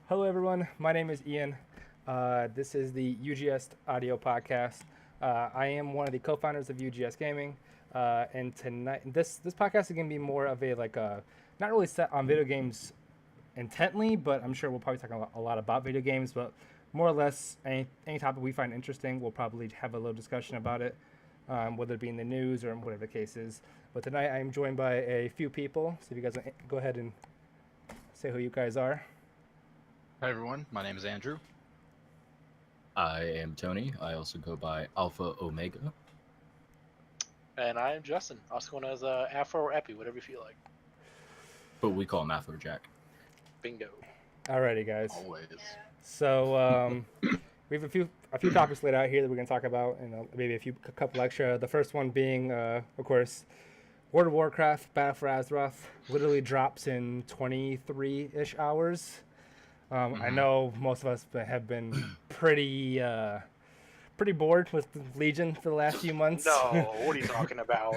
Hello, everyone. My name is Ian. This is the UGS Audio Podcast. I am one of the co-founders of UGS Gaming, and tonight this podcast is going to be more of not really set on video games intently, but I'm sure we'll probably talk a lot about video games. But more or less, any topic we find interesting, we'll probably have a little discussion about it, whether it be in the news or whatever the case is. But tonight I am joined by a few people. So if you guys go ahead and say who you guys are. Hi everyone, my name is Andrew. I am Tony. I also go by Alpha Omega. And I am Justin, also known as Afro or Epi, whatever you feel like. But we call him Afrojack. Bingo. Alrighty, guys. Always. So we have a few topics laid out here that we're going to talk about, and maybe a couple extra. The first one being, of course, World of Warcraft Battle for Azeroth literally drops in 23-ish hours. I know most of us have been pretty bored with Legion for the last few months. No, what are you talking about?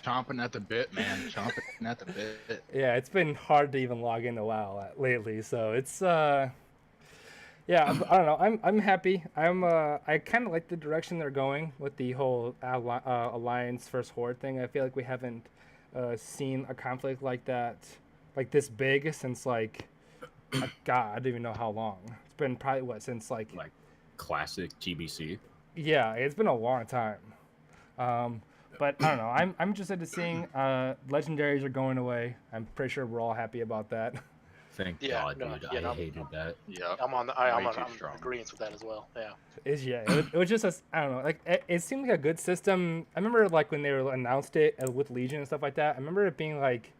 Chomping at the bit, man. Chomping at the bit. Yeah, it's been hard to even log into WoW lately, so it's yeah, I don't know. I'm happy. I kind of like the direction they're going with the whole Alliance versus Horde thing. I feel like we haven't seen a conflict like that, like this big since God, I don't even know how long. It's been probably since Like classic TBC. Yeah, it's been a long time. But I don't know. I'm interested in seeing legendaries are going away. I'm pretty sure we're all happy about that. Thank Yeah, God, no, dude. yeah, I hated that. Yep. I'm Way too in strong. agreement with that as well. Yeah. It was just I don't know. Like it seemed like a good system. I remember when they announced it with Legion and stuff like that. I remember it being like,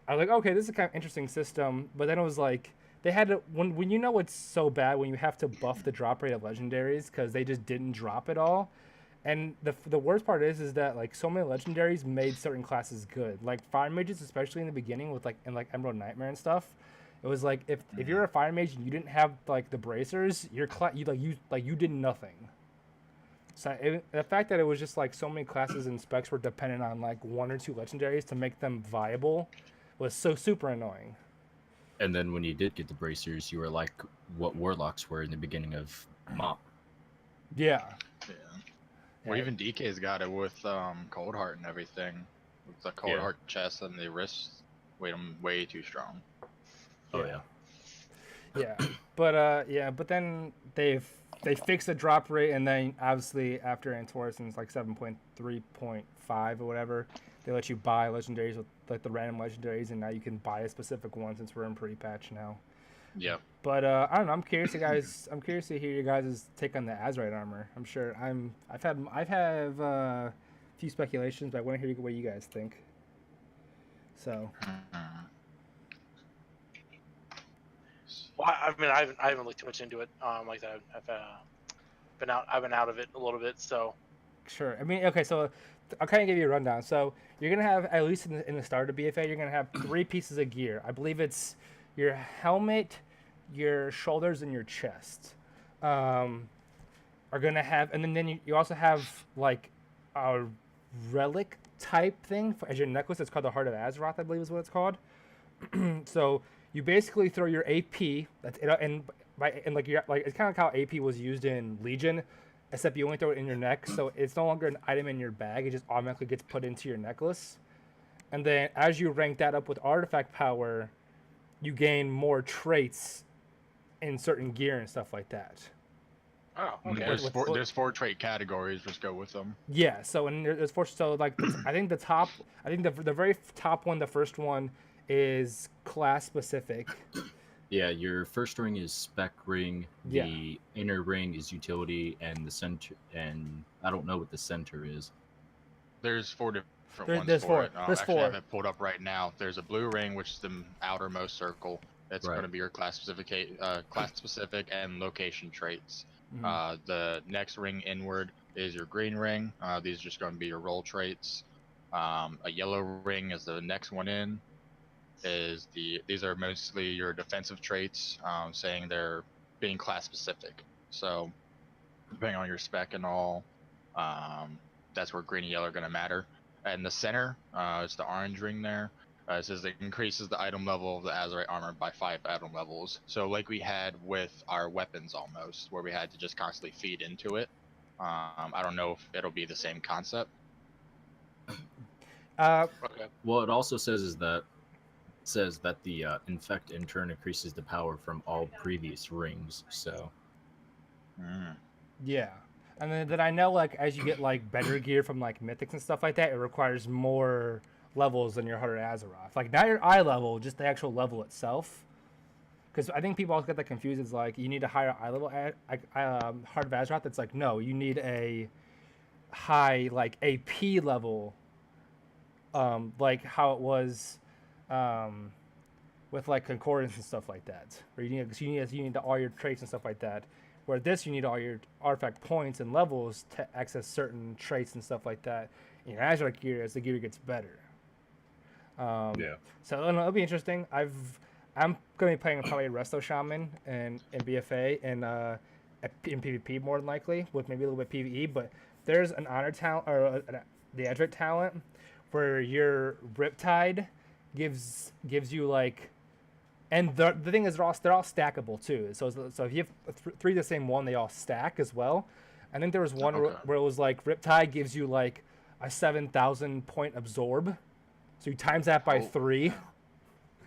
I was like, okay, this is a kind of interesting system. But then it was like they had to when you know it's so bad when you have to buff the drop rate of legendaries because they just didn't drop it all. And the worst part is that so many legendaries made certain classes good. Like fire mages, especially in the beginning with in Emerald Nightmare and stuff. It was like if you're a fire mage and you didn't have the bracers, your you did nothing. So the fact that it was just so many classes and specs were dependent on one or two legendaries to make them viable was so super annoying. And then when you did get the bracers, you were like what warlocks were in the beginning of MoP. Yeah. Yeah. Well, even DK's got it with Cold Heart and everything. With the Cold Heart chest and the wrists, way too strong. Oh yeah. Yeah, but then they fixed the drop rate, and then obviously after Antorus's 7.3.5 or whatever, they let you buy legendaries with the random legendaries, and now you can buy a specific one since we're in pre-patch now. Yep. But I don't know. I'm curious to hear you guys' take on the Azerite armor. I'm sure I've had a few speculations, but I want to hear what you guys think. So. Well, I mean, I haven't looked too much into it. Like that, I've been out of it a little bit. So. Sure. I mean, okay. So I'll kind of give you a rundown. So you're gonna have, at least in the start of BFA, you're gonna have 3 pieces of gear. I believe it's your helmet, your shoulders, and your chest. Are gonna have, and then you also have a relic type thing as your necklace. It's called the Heart of Azeroth, I believe is what it's called. So you basically throw your AP. That's it, and it's kind of like how AP was used in Legion, except you only throw it in your neck. So it's no longer an item in your bag. It just automatically gets put into your necklace. And then as you rank that up with artifact power, you gain more traits in certain gear and stuff like that. Oh, okay. There's 4 trait categories. Just go with them. Yeah. So and there's 4. So I think the very top one, the first one, is class specific. Yeah, your first ring is spec ring. The inner ring is utility, and the center. And I don't know what the center is. There's 4 different ones. There's 4. There's actually, 4. I have it pulled up right now. There's a blue ring, which is the outermost circle. That's going to be your class specific and location traits. Mm-hmm. The next ring inward is your green ring. These are just going to be your role traits. A yellow ring is the next one in. These are mostly your defensive traits, saying they're being class specific. So depending on your spec and all, that's where green and yellow are going to matter. And the center, it's the orange ring there. It says it increases the item level of the Azerite armor by 5 item levels. So like we had with our weapons almost, where we had to just constantly feed into it. I don't know if it'll be the same concept. Okay. Well, it also says that the infect in turn increases the power from all previous rings. So Yeah. And then I know, like, as you get, like, better gear from, like, mythics and stuff like that, it requires more levels than your Hunter Azeroth. Like, not your eye level, just the actual level itself. Because I think people always get that confused. It's like, you need a higher eye level Heart of Azeroth. It's like, no, you need a high, like, AP level, like how it was with, like, Concordance and stuff like that. Or you need all your traits and stuff like that. Where this, you need all your artifact points and levels to access certain traits and stuff like that in your Azure gear as the gear gets better. yeah, So I don't know, it'll be interesting. I'm gonna be playing probably Resto Shaman and BFA and in PvP more than likely, with maybe a little bit PvE. But there's an honor talent or the Edric talent where your Riptide gives you like. And the thing is, they're all stackable too. So if you have three of the same one, they all stack as well. I think there was one where it was like Riptide gives you like a 7,000 point absorb, so you times that by 3.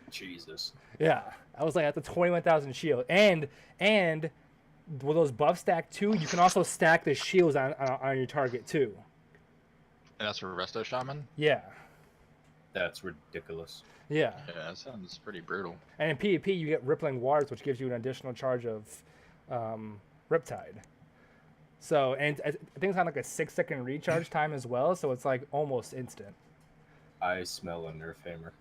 Jesus. Yeah, I was like at the 21,000 shield, and with those buff stack too, you can also stack the shields on your target too. And that's for Resto Shaman? Yeah. That's ridiculous. Yeah. Yeah, that sounds pretty brutal. And in PvP, you get Rippling Waters, which gives you an additional charge of Riptide. So, and I think it's on like a 6-second recharge time as well, so it's like almost instant. I smell a nerf hammer.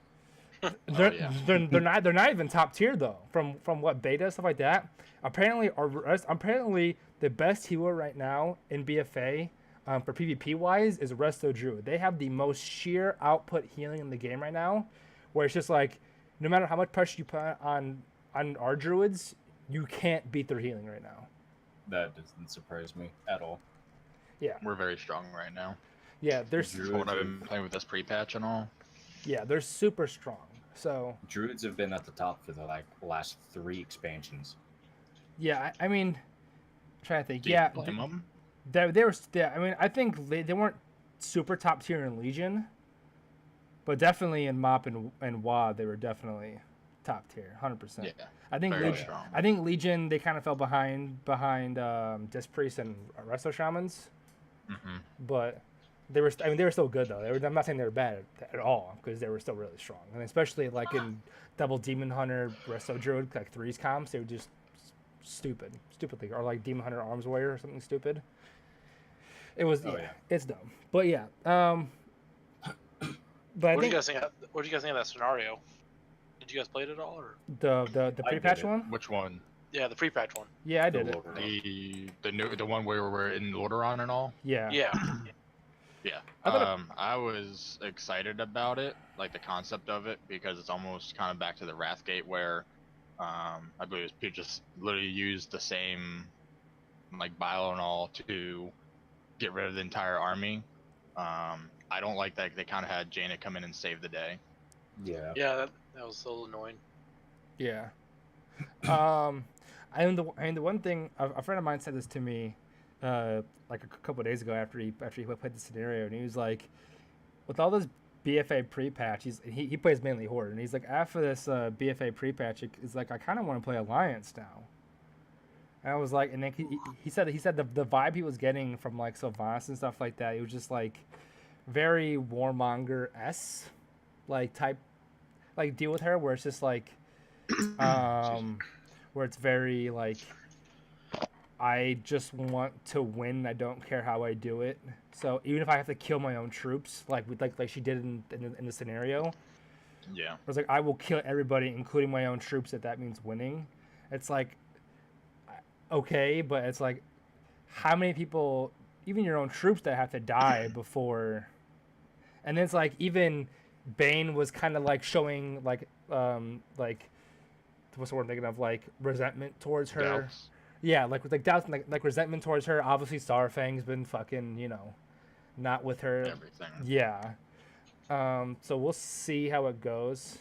They're not even top tier though. From what beta stuff like that. Apparently the best healer right now in BFA for PvP wise is Resto Druid. They have the most sheer output healing in the game right now, where it's just like no matter how much pressure you put on our druids, you can't beat their healing right now. That doesn't surprise me at all. Yeah. We're very strong right now. Yeah, they're From what I've been playing with this pre-patch and all. Yeah, they're super strong. So Druids have been at the top for the last 3 expansions. yeah, I mean, I'm trying to think. Do you Yeah, blame them? they were. Yeah, I mean, I think they weren't super top tier in Legion, but definitely in MoP and WoD they were definitely top tier, 100%. Yeah. I think very Legion. strong. I think Legion they kind of fell behind Disc Priest and Resto Shamans, Mm-hmm. but they were. I mean, they were still good though. I'm not saying they were bad at all because they were still really strong, and especially like in Double Demon Hunter, Resto Druid, like 3s comps, they were just stupidly, or like Demon Hunter Arms Warrior or something stupid. It was it's dumb, but yeah. But What do you guys think of that scenario? Did you guys play it at all, or the pre-patch one? Which one? yeah, the pre-patch one? Yeah, I did it. The one where we're in Lordaeron and all? Yeah. Yeah. Yeah. I I was excited about it, like the concept of it, because it's almost kind of back to the Wrathgate where I believe people just literally used the same like bile and all to get rid of the entire army. I don't like that they kind of had Jaina come in and save the day. Yeah. Yeah, that was a little annoying. Yeah. The one thing a friend of mine said this to me, like a couple of days ago after he played the scenario, and he was like, with all this BFA pre-patch, he plays mainly Horde, and he's like, after this BFA pre-patch, it's like I kind of want to play Alliance now. And I was like, and then he said the vibe he was getting from like Sylvanas and stuff like that, it was just like very Warmonger-esque, like type, like deal with her, where it's just like, where it's very like, I just want to win. I don't care how I do it. So even if I have to kill my own troops, like she did in the scenario, Yeah. it's like I will kill everybody, including my own troops, if that means winning. It's like, okay, but it's like, how many people, even your own troops, that have to die before? And then it's like even Bane was kind of like showing like what's the word I'm thinking of, like resentment towards her. Doubts. Yeah, like with like doubts, like resentment towards her. Obviously, Starfang's been fucking, not with her. Everything. Yeah, So we'll see how it goes.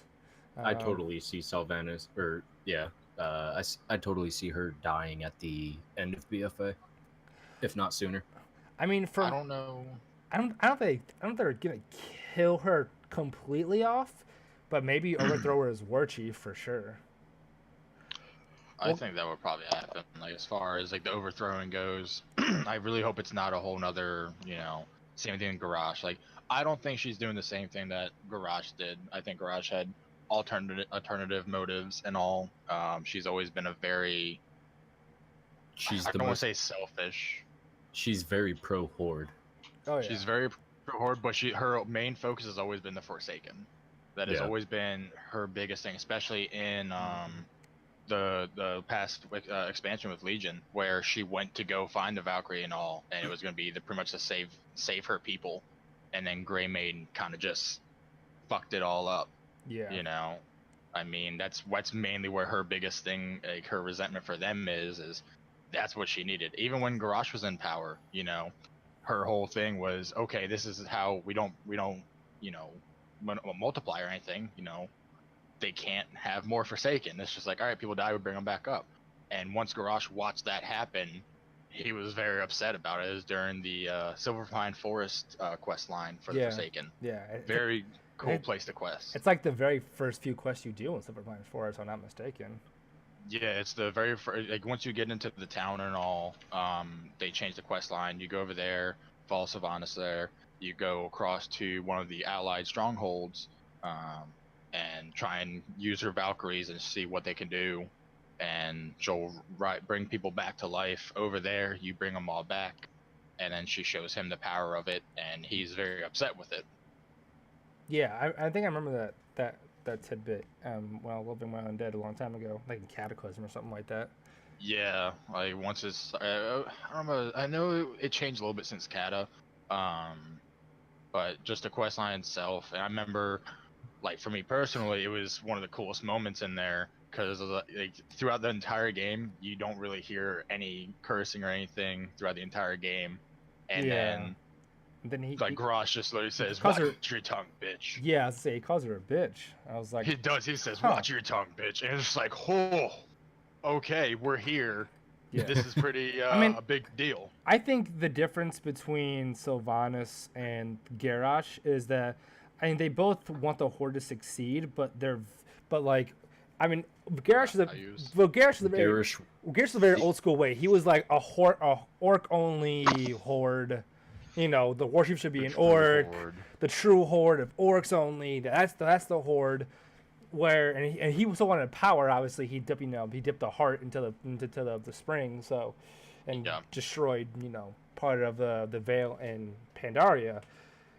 I totally see Sylvanas, or yeah, I totally see her dying at the end of BFA, if not sooner. I mean, I don't know. I don't think they're gonna kill her completely off, but maybe overthrow her as war chief for sure. I think that would probably happen. Like as far as like the overthrowing goes, I really hope it's not a whole nother, same thing in Garage. Like I don't think she's doing the same thing that Garage did. I think Garage had alternative motives and all. She's always been a very She's I the don't want to most. say selfish. She's very pro horde. Oh yeah. She's very hard, but her main focus has always been the Forsaken. That has Yeah. always been her biggest thing, especially in the past expansion with Legion, where she went to go find the Valkyrie and all, and it was going to be pretty much to save her people, and then Grey Maiden kind of just fucked it all up. Yeah. I mean that's mainly where her biggest thing, like her resentment for them is that's what she needed. Even when Garrosh was in power, her whole thing was, okay, this is how we don't multiply or anything. They can't have more Forsaken. It's just like, all right, people die, we bring them back up. And once Garrosh watched that happen, he was very upset about it. It was during the Silverpine Forest quest line for the Forsaken. Yeah. Very cool place to quest. It's like the very first few quests you do in Silverpine Forest, if I'm not mistaken. Yeah, it's the very first, like once you get into the town and all, they change the quest line. You go over there, follow Sylvanas there. You go across to one of the allied strongholds, and try and use her Valkyries and see what they can do. And she'll bring people back to life over there. You bring them all back, and then she shows him the power of it, and he's very upset with it. Yeah, I think I remember that tidbit when I was living my own dead a long time ago, like in Cataclysm or something like that. Yeah, like once it's I don't know. I know it changed a little bit since Kata, but just the quest line itself. And I remember, like for me personally, it was one of the coolest moments in there because like throughout the entire game, you don't really hear any cursing or anything throughout the entire game, and then he Garrosh just literally says, calls "Watch your tongue, bitch." Yeah, I was say he calls her a bitch. I was like, He does. He says, huh. "Watch your tongue, bitch," and it's just like, oh, okay, we're here. Yeah. This is pretty a big deal. I think the difference between Sylvanas and Garrosh is that I mean they both want the Horde to succeed, but Garrosh is a very old school way. He was like a orc only horde. The warship should be an orc. Horde. The true horde of orcs only. That's the horde. And he also wanted power. Obviously, he dipped the heart into the spring. So, and destroyed part of the Veil in Pandaria.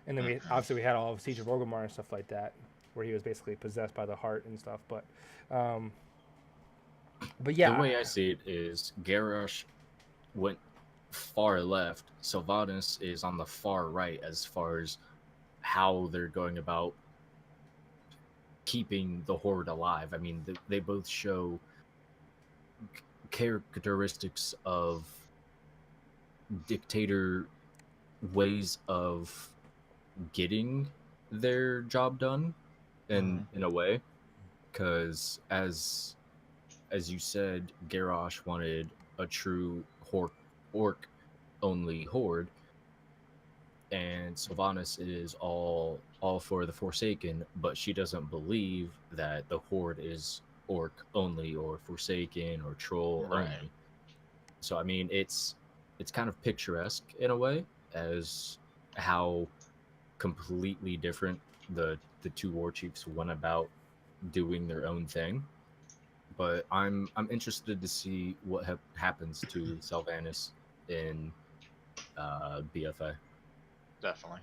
And then we had all of Siege of Orgrimmar and stuff like that, where he was basically possessed by the heart and stuff. But yeah, the way I see it is Garrosh went far left. Sylvanas is on the far right as far as how they're going about keeping the horde alive. I mean, they both show characteristics of dictator ways of getting their job done in a way, because as you said, Garrosh wanted a true orc only horde, and Sylvanas is all for the Forsaken, but she doesn't believe that the horde is orc only or Forsaken or troll only. So I mean, it's kind of picturesque in a way as how completely different the two war chiefs went about doing their own thing. But I'm interested to see what happens to Sylvanas in BFA. Definitely.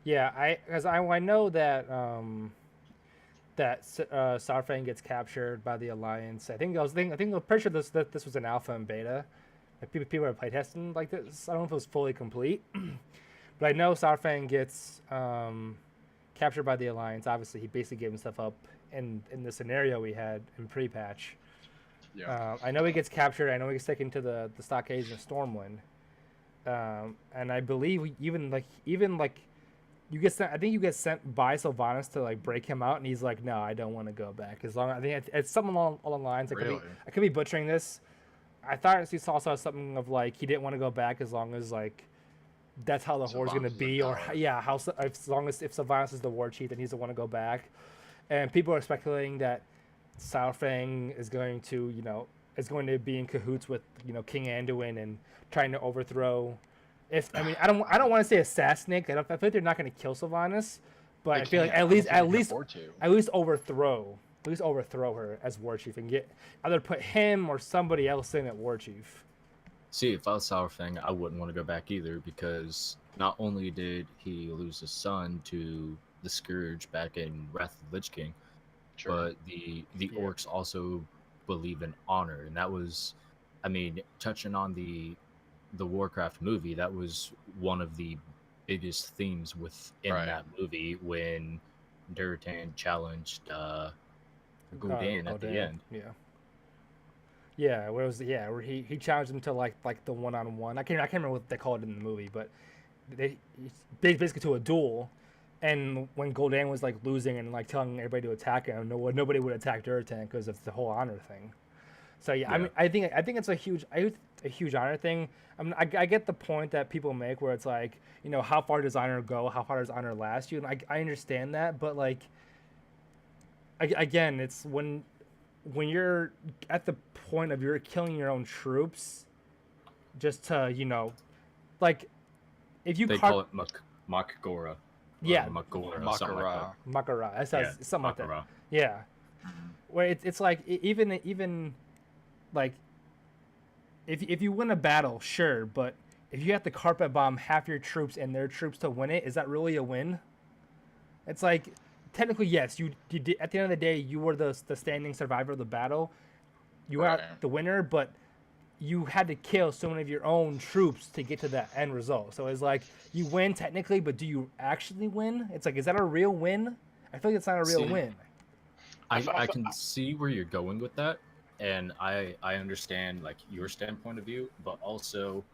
Yeah, I know that Saurfang gets captured by the Alliance. I think I'm pretty sure this was an alpha and beta. Like people are playtesting like this. I don't know if it was fully complete, but I know Saurfang gets captured by the Alliance. Obviously, he basically gave himself up in the scenario we had in pre-patch. Yeah. I know he gets captured. I know he gets taken to the stockades in Stormwind. And I believe even you get sent. I think you get sent by Sylvanas to like break him out, and he's like, "No, I don't want to go back." As long I think it's something along the lines. Really? I could be butchering this. I thought he saw something of like he didn't want to go back as long as like that's how the horde's gonna Sylvanas is be, the or power. yeah, how as long as if Sylvanas is the war chief, then he's the one to go back. And people are speculating that Saurfang is going to, is going to be in cahoots with, King Anduin and trying to overthrow. I don't want to say assassinate. I feel like they're not going to kill Sylvanas, but I feel like at least overthrow her as war chief and get either put him or somebody else in at war chief. See, if I was Saurfang, I wouldn't want to go back either, because not only did he lose his son to the Scourge back in Wrath of the Lich King, but the orcs also believe in honor, and that was, touching on the Warcraft movie, that was one of the biggest themes within that movie when Durotan challenged Gul'dan at the end. Yeah, where he challenged him to like the one-on-one. I can't remember what they called it in the movie, but they basically to a duel. And when Gul'dan was like losing and like telling everybody to attack him, nobody would attack Durotan because of the whole honor thing. So yeah. I think it's a huge honor thing. I get the point that people make where it's like, how far does honor go? How far does honor last you? And I understand that, but like, again, it's when you're at the point of you're killing your own troops, just to like, if you call it Mak'gora. Yeah, Mak'gora. Mak'gora. That sounds something like that. Yeah, where it's like even like if you win a battle, sure, but if you have to carpet bomb half your troops and their troops to win it, is that really a win? It's like technically yes, you did, at the end of the day you were the standing survivor of the battle, you are the winner, but you had to kill so many of your own troops to get to that end result. So it's like you win technically, but do you actually win? It's like, is that a real win? I feel like it's not a real win. I can see where you're going with that, and I understand like your standpoint of view, but also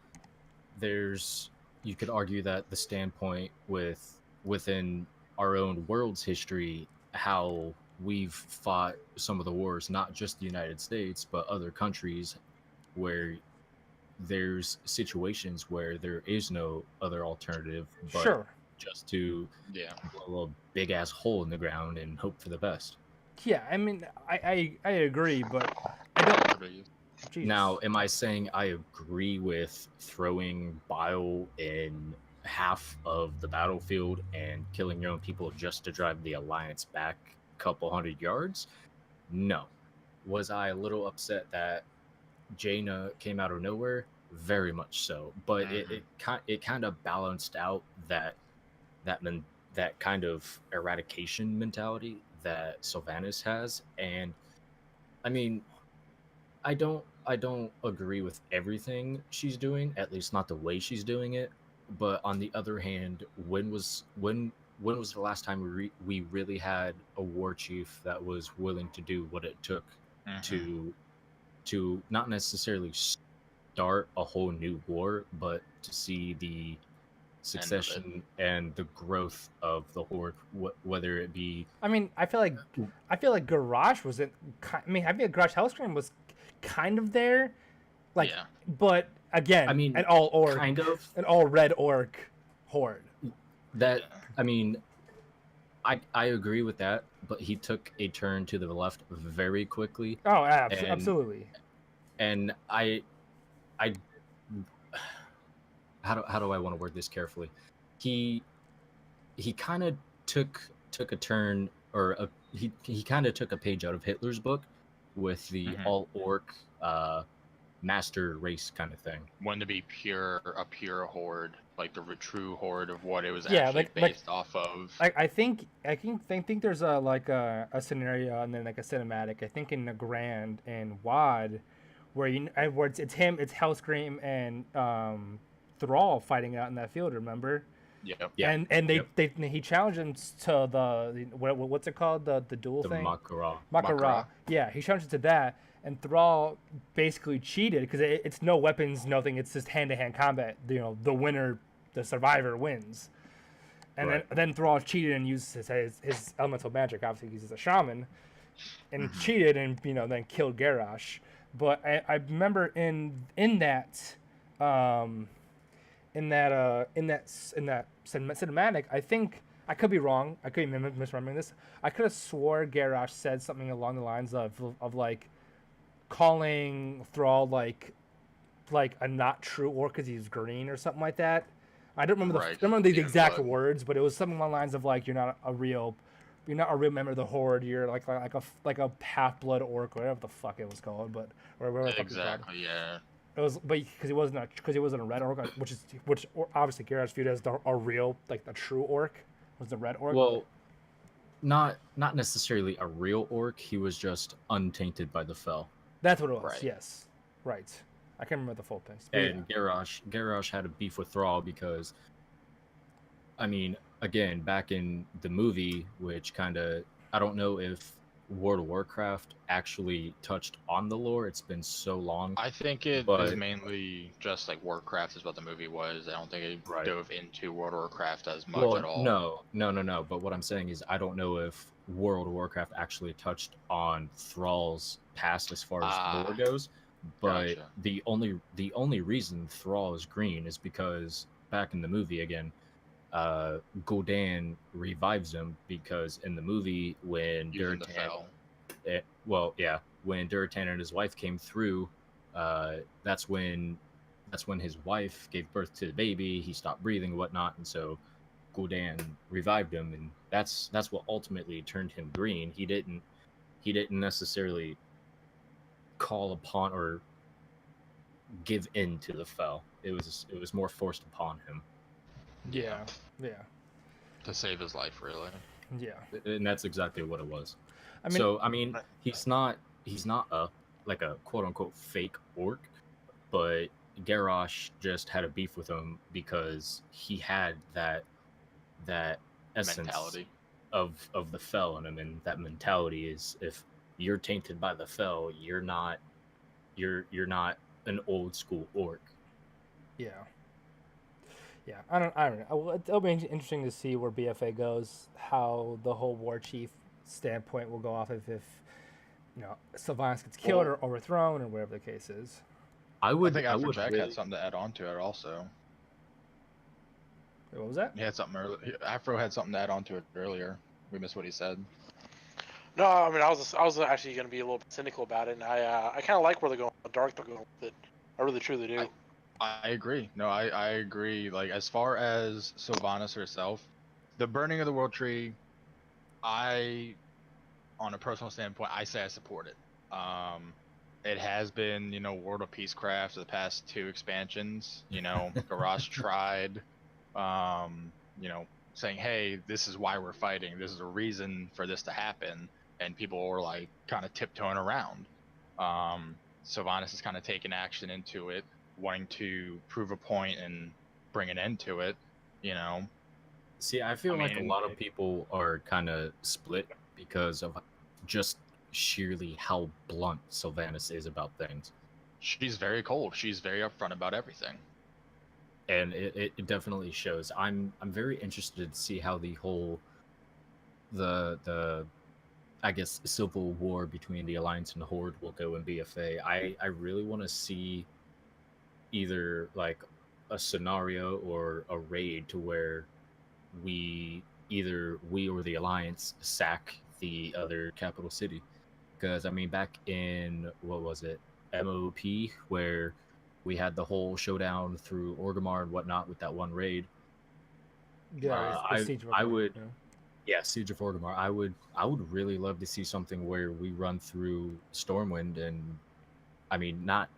you could argue that the standpoint within our own world's history, how we've fought some of the wars, not just the United States, but other countries, where there's situations where there is no other alternative but just to blow a big ass hole in the ground and hope for the best. Yeah, I agree, but I don't. Jesus. Now, am I saying I agree with throwing bile in half of the battlefield and killing your own people just to drive the Alliance back a couple hundred yards? No. Was I a little upset that Jaina came out of nowhere? Very much so, but it kind of balanced out that kind of eradication mentality that Sylvanas has. And I don't agree with everything she's doing, at least not the way she's doing it. But on the other hand, when was the last time we really had a war chief that was willing to do what it took to not necessarily start a whole new war, but to see the succession and the growth of the horde, whether it be. I feel like Garrosh wasn't. I feel like Garrosh Hellscream was kind of there, like, but again, an all orc, an all red orc horde. That I agree with that, but he took a turn to the left very quickly. Oh, absolutely. And I how do I want to word this carefully? He kind of took a turn, or he kind of took a page out of Hitler's book with the all orc master race kind of thing. Wanted to be a pure horde, like the true horde of what it was actually based off of. I think there's a scenario and then like a cinematic. I think in the Grand and WoD, where it's Hellscream and Thrall fighting out in that field. Remember? Yeah. And he challenged him to the what's it called, the duel thing? Mak'gora. Yeah, he challenged him to that, and Thrall basically cheated because it's no weapons, nothing. It's just hand-to-hand combat. The winner, the survivor wins. And Right. then Thrall cheated and used his elemental magic. Obviously, he's a shaman, and Mhm. cheated and then killed Garrosh. But I remember in that cinematic, I think I could be wrong. I could be misremembering this. I could have swore Garrosh said something along the lines of like calling Thrall like a not true orc because he's green or something like that. I don't remember Right, I don't remember the even exact blood. words, but it was something along the lines of like you're not a real member of the Horde. You're like a half blood orc, or whatever the fuck it was called, but or whatever the fuck it was called. Exactly. Yeah. It was, but because he wasn't a red orc, which obviously Garrett's viewed as a real, like the true orc, was the red orc. Well, not necessarily a real orc. He was just untainted by the fell. That's what it was. Right. Yes, right. I can't remember the full thing. But And Garrosh had a beef with Thrall because, I mean, again, back in the movie, which kind of, I don't know if World of Warcraft actually touched on the lore. It's been so long. I think it is But- mainly just like Warcraft is what the movie was. I don't think it Right. dove into World of Warcraft as much at all. No. But what I'm saying is, I don't know if World of Warcraft actually touched on Thrall's past as far as lore goes. But Gotcha. the only reason Thrall is green is because back in the movie again, Gul'dan revives him because in the movie when Using the Durotan, fell. when Durotan and his wife came through, that's when his wife gave birth to the baby. He stopped breathing and whatnot, and so Gul'dan revived him, and that's what ultimately turned him green. He didn't necessarily call upon or give in to the fell. It was more forced upon him, yeah, To save his life, really. and that's exactly what it was. I mean, So I mean, he's not a like a quote unquote fake orc, but Garrosh just had a beef with him because he had that essence Mentality. of the fell in him, and that mentality is if you're tainted by the fell, you're not an old school orc. yeah. I don't know. Well, it'll be interesting to see where BFA goes. How the whole war chief standpoint will go off if Sylvanas gets killed or overthrown or whatever the case is. I I would think Afrojack really, had something to add on to it also. Wait, what was that? He had something earlier. Afro had something to add on to it earlier. We missed what he said. No, I mean I was actually going to be a little bit cynical about it, and I kind of like where they're going, how dark they're going with it. I really truly do. I agree. No, I agree. Like, as far as Sylvanas herself, the burning of the World Tree, on a personal standpoint, I say I support it. It has been, World of Peacecraft for the past 2 expansions. Garrosh tried, saying, hey, this is why we're fighting. This is a reason for this to happen. And people were, like, kind of tiptoeing around. Sylvanas has kind of taken action into it, wanting to prove a point and bring an end to it, See, I feel like a lot of people are kind of split because of just sheerly how blunt Sylvanas is about things. She's very cold. She's very upfront about everything. And it definitely shows. I'm very interested to see how the whole the I guess civil war between the Alliance and the Horde will go in BFA. I really want to see either like a scenario or a raid to where we or the Alliance sack the other capital city. Because I mean, back in what was it, MOP, where we had the whole showdown through Orgrimmar and whatnot with that one raid. Siege of I Orgrimmar, would- yeah. Yeah, Siege of Orgrimmar. I would really love to see something where we run through Stormwind and, I mean, not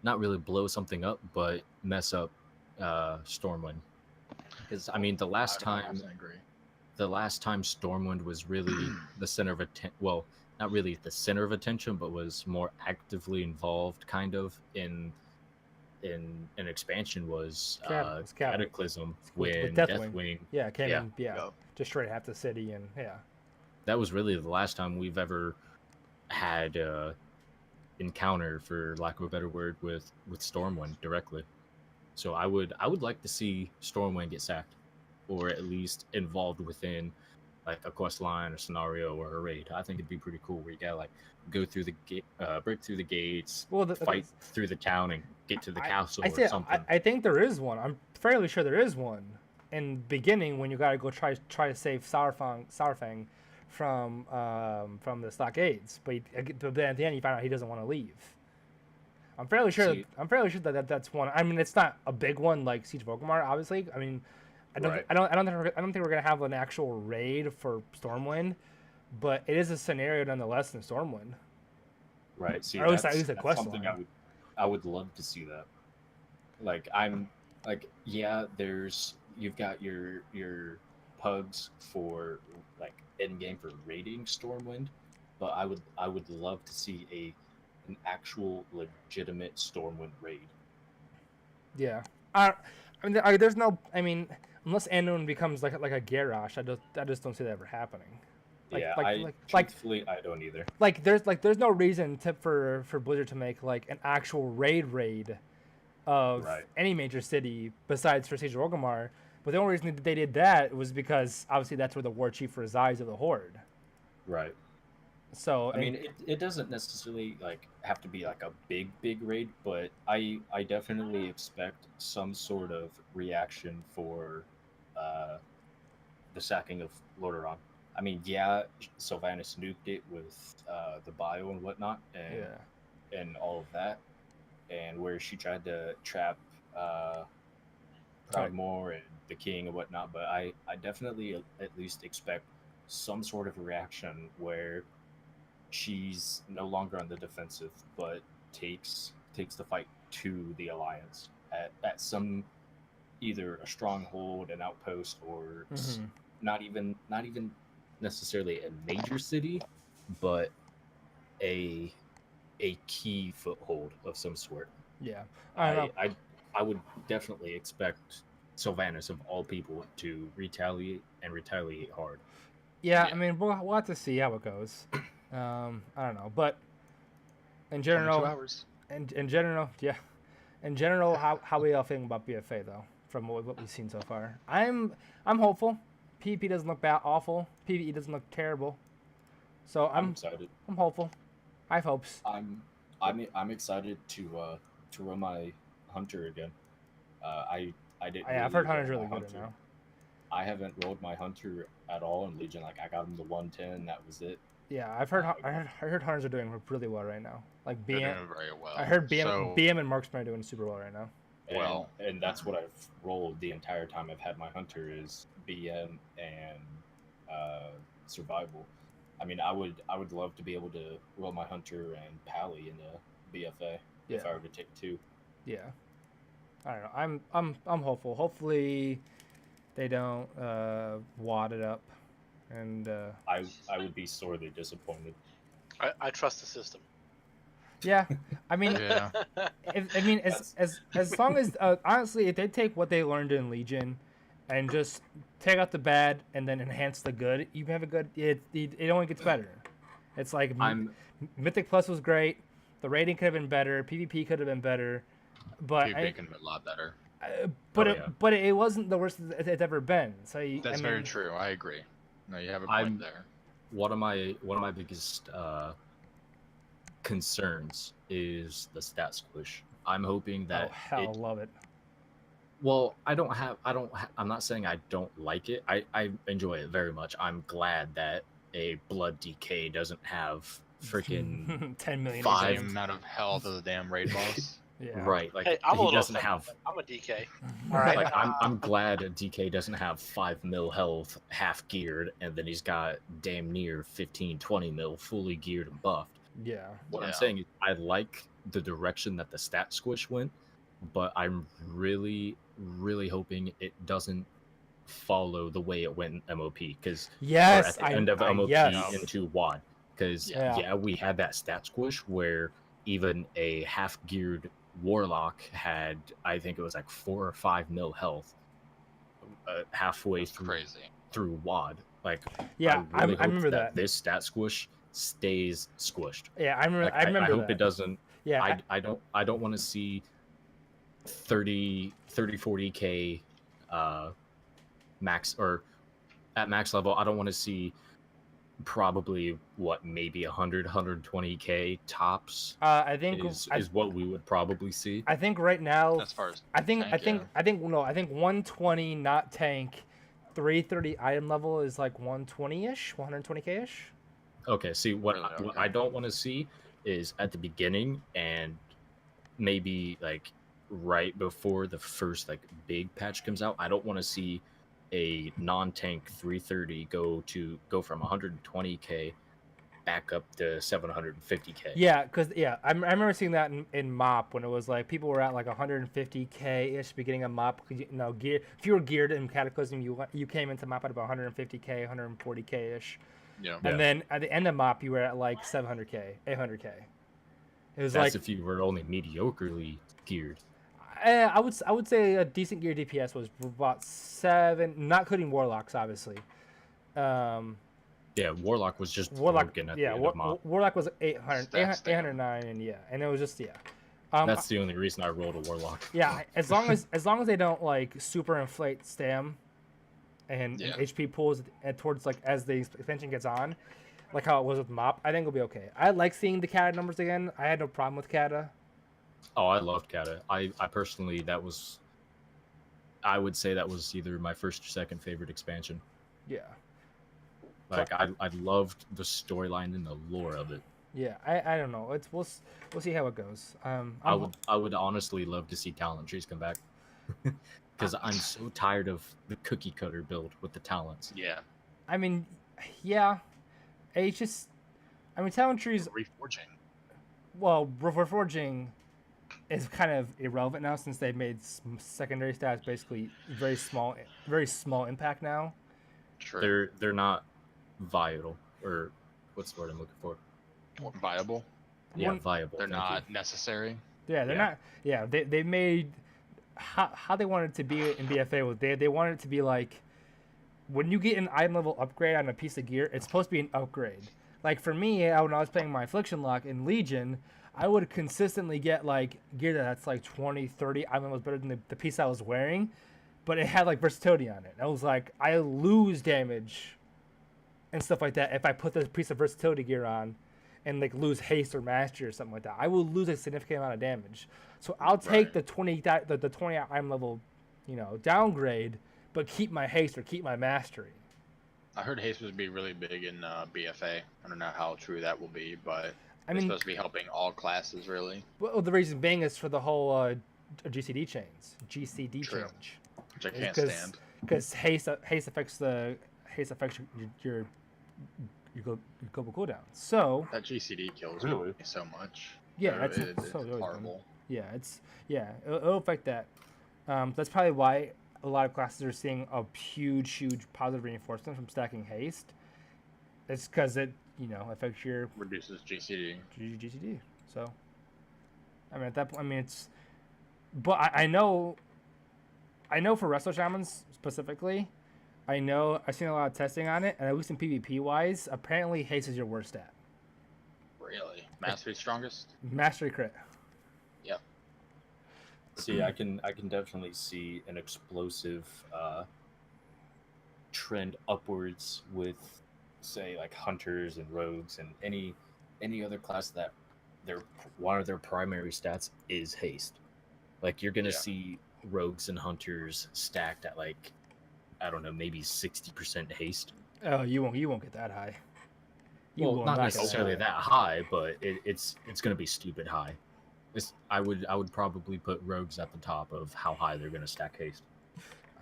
really blow something up, but mess up Stormwind. Because I mean, the last time 100% agree. Stormwind was really the center of attention. Well, not really the center of attention, but was more actively involved, kind of in an expansion was Cataclysm With when Deathwing. Deathwing. Yeah, it came Yeah. in, destroyed half the city, and That was really the last time we've ever had encounter, for lack of a better word, with Stormwind directly. So I would like to see Stormwind get sacked, or at least involved within like a quest line or scenario or a raid. I think it'd be pretty cool where you gotta like go through the gate, break through the gates, fight through the town, and get to the castle or something. I think there is one. I'm fairly sure there is one. In the beginning, when you gotta go try to save Saurfang from the stockades, but then at the end you find out he doesn't want to leave. I'm fairly sure that's one. I mean, it's not a big one like Siege of Orgrimmar, obviously. I mean, I don't think we're gonna have an actual raid for Stormwind, but it is a scenario nonetheless in Stormwind. Right. See, or at least a quest something line. I would love to see that. Like you've got your pugs for like end game for raiding Stormwind, but I would love to see an actual legitimate Stormwind raid. Yeah. There's no. I mean, unless Anduin becomes like a Garrosh, I just don't see that ever happening. Truthfully, I don't either. Like there's no reason for Blizzard to make like an actual raid of any major city besides for Siege of Orgrimmar. But the only reason that they did that was because obviously that's where the war chief resides of the Horde. Right. So I mean, it doesn't necessarily like have to be like a big raid, but I definitely expect some sort of reaction for the sacking of Lordaeron. I mean, yeah, Sylvanas nuked it with the bio and whatnot, and all of that, and where she tried to trap Proudmoore and the king and whatnot. But I definitely at least expect some sort of reaction where she's no longer on the defensive, but takes the fight to the Alliance at some either a stronghold, an outpost, or not even necessarily a major city, but a key foothold of some sort. Yeah, I would definitely expect Sylvanas of all people to retaliate hard. Yeah, I mean we'll have to see how it goes. I don't know, but in general, 2 hours. In general, how we all feeling about BFA though, from what we've seen so far? I'm hopeful. PvP doesn't look awful. PvE doesn't look terrible. So I'm excited. I'm hopeful. I have hopes. I'm excited to run my hunter again. I didn't. I've heard hunter's really good right now. I haven't rolled my hunter at all in Legion. Like I got him to 110. That was it. Yeah, I heard hunters are doing really well right now. Like BM, They're doing very well. I heard BM and Marksman are doing super well right now. And that's what I've rolled the entire time I've had my hunter is BM and survival. I mean, I would love to be able to roll my hunter and Pally in a BFA if I were to take 2. Yeah, I don't know. I'm hopeful. Hopefully, they don't wad it up, and I would be sorely disappointed. I trust the system. Yeah, I mean, as long as honestly, if they take what they learned in Legion, and just take out the bad and then enhance the good, you have a good. It only gets better. It's like Mythic Plus was great. The rating could have been better. PvP could have been better, but PvP could have been a lot better. But it wasn't the worst it's ever been. So that's very true. I agree. No, you have a point there. One of my biggest concerns is the stat squish. I'm hoping that love it. Well, I'm not saying I don't like it. I enjoy it very much. I'm glad that a blood DK doesn't have freaking 10 million. The same amount of health as a damn raid boss. Yeah. Right. Like hey, he doesn't have. I'm a DK. All right. Like I'm glad a DK doesn't have 5 mil health, half geared, and then he's got damn near 15-20 mil fully geared and buffed. Yeah. What I'm saying is I like the direction that the stat squish went, but I'm really, really hoping it doesn't follow the way it went in MOP. Because at the end of MOP into WAD. Because we had that stat squish where even a half geared Warlock had, I think it was like 4 or 5 mil health halfway through WAD. Like, I remember that this stat squish stays squished. Yeah, I remember. I remember. I hope it doesn't. Yeah, I don't want to see 30-40k max or at max level, I don't want to see probably maybe 120k tops I think is what we would probably see. I think right now. As far as I think tank, I think 120 not tank, 330 item level is like 120ish, 120k-ish. Okay, see what Really? what Okay. I don't want to see is at the beginning and maybe like right before the first like big patch comes out. I don't want to see a non-tank 330 go from 120k back up to 750k. Yeah, I remember seeing that in MOP when it was like people were at like 150k-ish beginning of MOP. 'Cause gear, if you were geared in Cataclysm, you came into MOP at about 150k, 140k-ish. Yeah. Yeah. And then at the end of MOP, you were at like 700k, 800k. It was That's like if you were only mediocrely geared. I would say a decent gear DPS was about 7, not including Warlocks, obviously. Yeah, Warlock was just Warlock, broken at yeah, the end of MOP. Warlock was 800, Stats down. 809, and yeah, and it was just That's the only reason I rolled a Warlock. yeah. As long as they don't like super inflate stam and Yeah. HP pools and towards like as the expansion gets on, like how it was with MOP, I think it'll be okay. I like seeing the Kata numbers again. I had no problem with Kata. Oh, I loved Kata. I personally, I would say that was either my first or second favorite expansion. Yeah, Like I loved the storyline and the lore of it. yeah. I don't know. We'll see how it goes. I would honestly love to see talent trees come back because I'm so tired of the cookie cutter build with the talents. Yeah. I mean, yeah. It's just, I mean, talent trees. Reforging. Well, reforging is kind of irrelevant now since they've made secondary stats basically very small impact now. True. They're not vital, or what's the word I'm looking for? Viable. Yeah, One- viable. They're thank not you. necessary. Yeah, they're Yeah. not. Yeah, they made how they wanted it to be in BFA was they wanted it to be like when you get an item level upgrade on a piece of gear, it's supposed to be an upgrade. Like for me, when I was playing my Affliction Lock in Legion, I would consistently get like gear that's like 20, 30 item levels better than the piece I was wearing, but it had like versatility on it. I was like, I lose damage and stuff like that if I put this piece of versatility gear on and like lose haste or mastery or something like that. I will lose a significant amount of damage. So I'll take Right. the 20 item level, downgrade, but keep my haste or keep my mastery. I heard haste was be really big in BFA. I don't know how true that will be, but I it's mean, supposed to be helping all classes really, well, the reason being is for the whole GCD chains, GCD True. change, which I can't because stand. because haste affects your global cooldown. So That GCD kills Really? me so much. yeah, So it's so always been. horrible. Yeah, it'll affect that. That's probably why a lot of classes are seeing a huge positive reinforcement from stacking haste. It's because it affects your Reduces GCD. GCD. So, I mean, at that point, it's. But I know for Resto Shamans specifically, I've seen a lot of testing on it, and at least in PvP wise, apparently haste is your worst stat. Really? Mastery strongest? Mastery crit. Yep. See, I can definitely see an explosive trend upwards with, say, like hunters and rogues and any other class that one of their primary stats is haste. Like you're gonna Yeah. see rogues and hunters stacked at like, I don't know, maybe 60% haste. Oh, you won't get that high. You Well, will not get necessarily high. that high, but it's gonna be stupid high. I would probably put rogues at the top of how high they're gonna stack haste.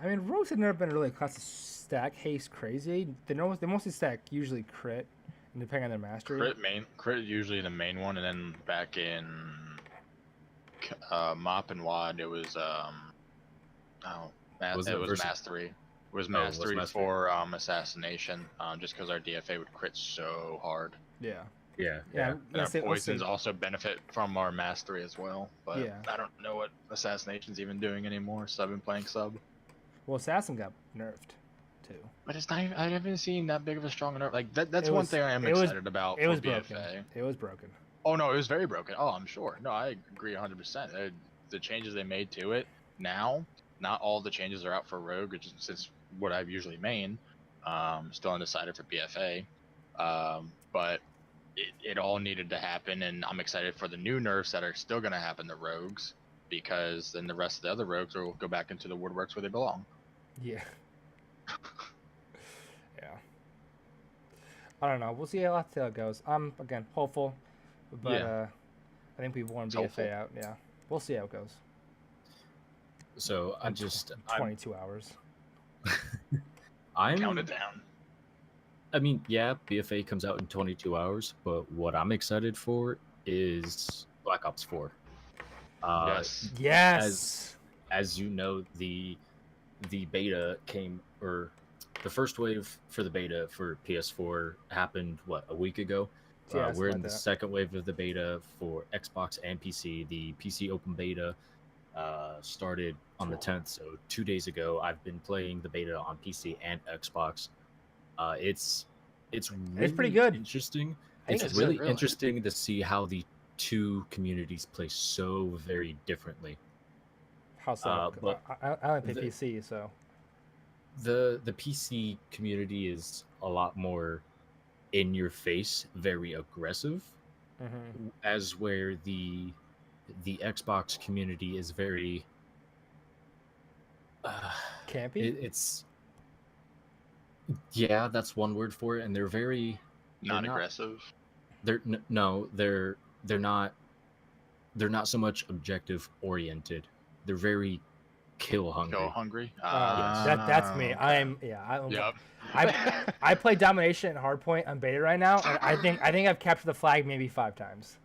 I mean, rogues have never been really a class to stack haste crazy. They mostly stack usually crit, and depending on their mastery. Crit usually the main one, and then back in Mop and Wad, it was Was it it was versus- mastery. It was Oh, it was mastery mastery. for assassination, just because our DFA would crit so hard. Yeah. Yeah, Yeah. And let's our say- poisons also benefit from our mastery as well. But Yeah. I don't know what assassination's even doing anymore, so I've been playing sub. Well, assassin got nerfed too. But it's not. I haven't seen that big of a strong nerf. Like that's It one was- thing I am it was- excited about It for was BFA. broken. It was broken. Oh no, it was very broken. Oh, I'm sure. No, I agree 100%. The changes they made to it now, not all the changes are out for Rogue, which is since what I usually main. Still undecided for BFA, but it all needed to happen, and I'm excited for the new nerfs that are still going to happen to rogues, because then the rest of the other rogues will go back into the woodworks where they belong. Yeah. Yeah. I don't know. We'll see how it goes. I'm again hopeful, but I think we've worn BFA hopeful. out. Yeah. We'll see how it goes. So In 22 hours. Count it down. I mean, yeah, BFA comes out in 22 hours, but what I'm excited for is Black Ops 4. Yes. Yes. As you know, the beta came, or the first wave for the beta for PS4 happened a week ago. Yeah, we're in like the that. second wave of the beta for Xbox and PC. The PC open beta started on the 10th, so 2 days ago. I've been playing the beta on PC and Xbox. It's really pretty good. interesting. I think It's it's really good, really. interesting to see how the two communities play so very differently. How so? But I only play PC, so. The PC community is a lot more in your face, very aggressive, as where the Xbox community is very Campy? It's yeah, that's one word for it, and they're very Not aggressive. They're not so much objective oriented. They're very kill hungry. Kill hungry. That's me. Okay. Yep. Yep. I play domination and hardpoint on beta right now, and I think I've captured the flag maybe 5 times.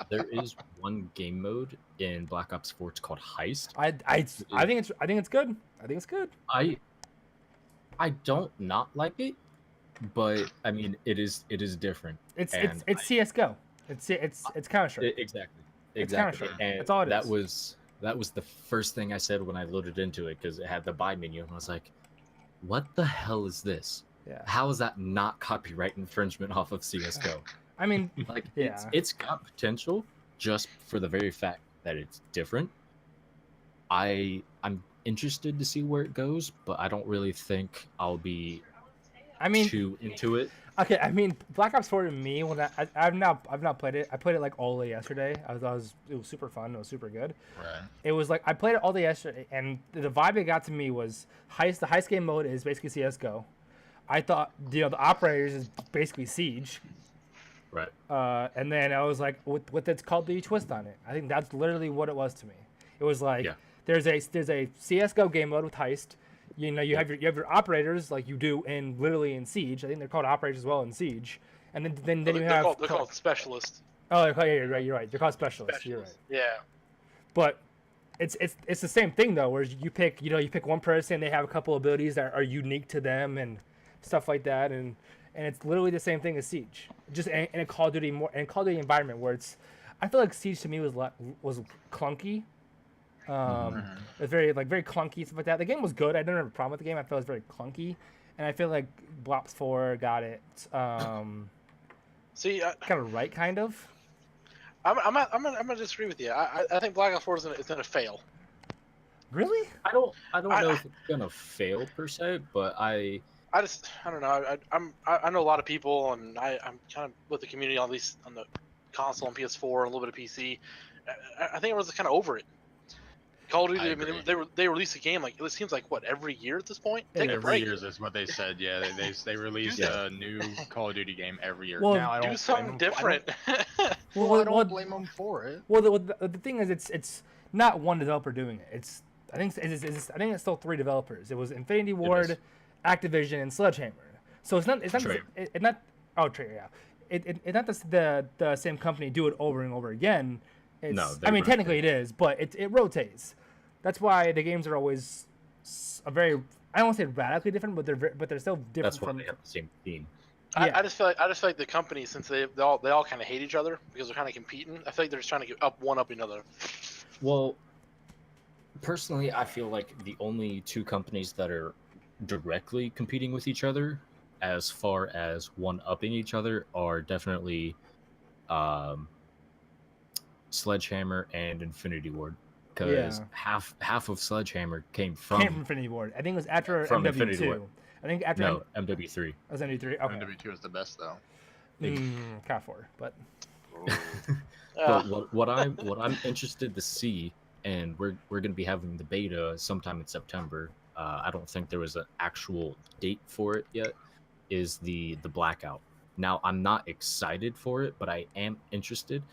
There is one game mode in Black Ops 4. It's called Heist. I think it's good. I think it's good. I don't not like it, but I mean it is different. It's CS:GO. It's Counter Strike. Exactly. It's Counter-Strike. And That's all it is. That was the first thing I said when I loaded into it, because it had the buy menu, and I was like, "What the hell is this? Yeah. How is that not copyright infringement off of CS:GO?" I mean, like yeah. it's got potential just for the very fact that it's different. I'm interested to see where it goes, but I don't really think I'll be too into it. Okay, I mean, Black Ops 4 to me, when I've not played it. I played it like all day yesterday. It was super fun. It was super good. Right. It was like I played it all day yesterday, and the vibe it got to me was heist. The heist game mode is basically CS:GO. I thought the operators is basically Siege. Right. And then I was like, with its Call of Duty twist on it. I think that's literally what it was to me. It was like there's a CS:GO game mode with heist. You know, you have your operators like you do in Siege. I think they're called operators as well in Siege. And then you have they're called specialists. Oh, yeah, you're right. They're called specialists. You're right. Yeah. But it's the same thing though, where you pick one person, they have a couple abilities that are unique to them and stuff like that, and it's literally the same thing as Siege, just in a Call of Duty environment where I feel like Siege to me was clunky. It was very clunky, stuff like that. The game was good. I didn't have a problem with the game. I felt it was very clunky, and I feel like Black Ops 4 got it See, kind of right, kind of. I'm gonna disagree with you. I think Black Ops 4 is gonna fail. Really? I don't know if it's gonna fail per se, but I don't know. I know a lot of people, and I'm kind of with the community, at least on the console and PS4 and a little bit of PC. I think everyone's kind of over it. Call of Duty. I mean, they release a game like it seems like every year at this point. Take a break. Every year is what they said. Yeah, they release a new Call of Duty game every year. Well, now, I don't do something different. I don't blame them for it. Well, the thing is, it's not one developer doing it. I think it's still 3 developers. It was Infinity Ward, Activision, and Sledgehammer. So it's not Trey. It's not not the same company do it over and over again. Technically it is, but it rotates. That's why the games are always I don't want to say radically different, but they're still different. That's why they have the same theme. I just feel like the company, since they all kind of hate each other because they're kind of competing. I feel like they're just trying to get one up another. Well, personally, I feel like the only 2 companies that are directly competing with each other, as far as one-upping each other, are definitely Sledgehammer and Infinity Ward. because Yeah. half of Sledgehammer came Came from from Infinity Ward. I think it was after From MW2. Infinity Ward. I think after no MW3. it was MW3. Okay. MW2 is the best though. Cat 4, but But what I'm interested to see, and we're gonna be having the beta sometime in September. I don't think there was an actual date for it yet. Is the blackout? Now I'm not excited for it, but I am interested.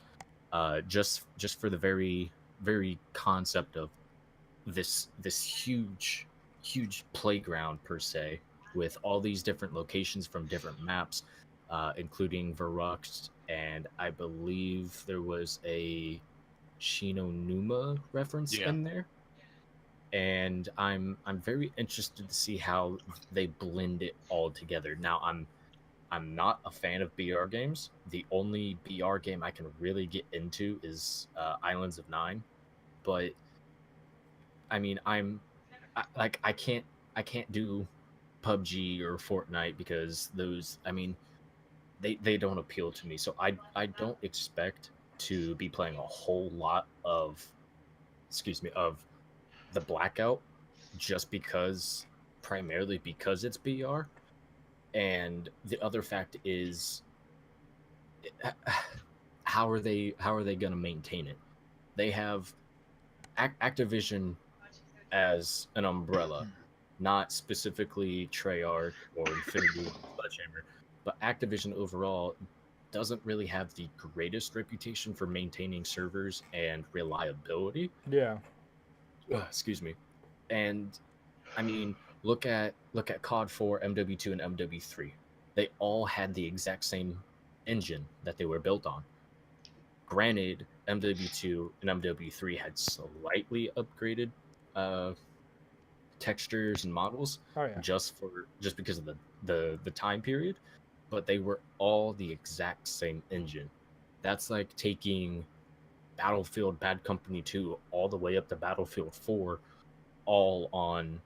Just for the very concept of this huge playground per se, with all these different locations from different maps, including Verux, and I believe there was a Shinonuma reference Yeah. in there. And I'm very interested to see how they blend it all together. Now I'm not a fan of BR games. The only BR game I can really get into is Islands of Nine, but I mean I can't do PUBG or Fortnite because those, I mean, they don't appeal to me. So I don't expect to be playing a whole lot of of the blackout, just because, primarily because it's BR. And the other fact is, how are they going to maintain it? They have Activision as an umbrella, not specifically Treyarch or Infinity Sledgehammer, but Activision overall doesn't really have the greatest reputation for maintaining servers and reliability. yeah. Excuse me. And I mean, look at COD 4, MW2, and MW3. They all had the exact same engine that they were built on. Granted, MW2 and MW3 had slightly upgraded textures and models, Oh yeah. just because of the time period, but they were all the exact same engine. That's like taking Battlefield Bad Company 2 all the way up to Battlefield 4, all on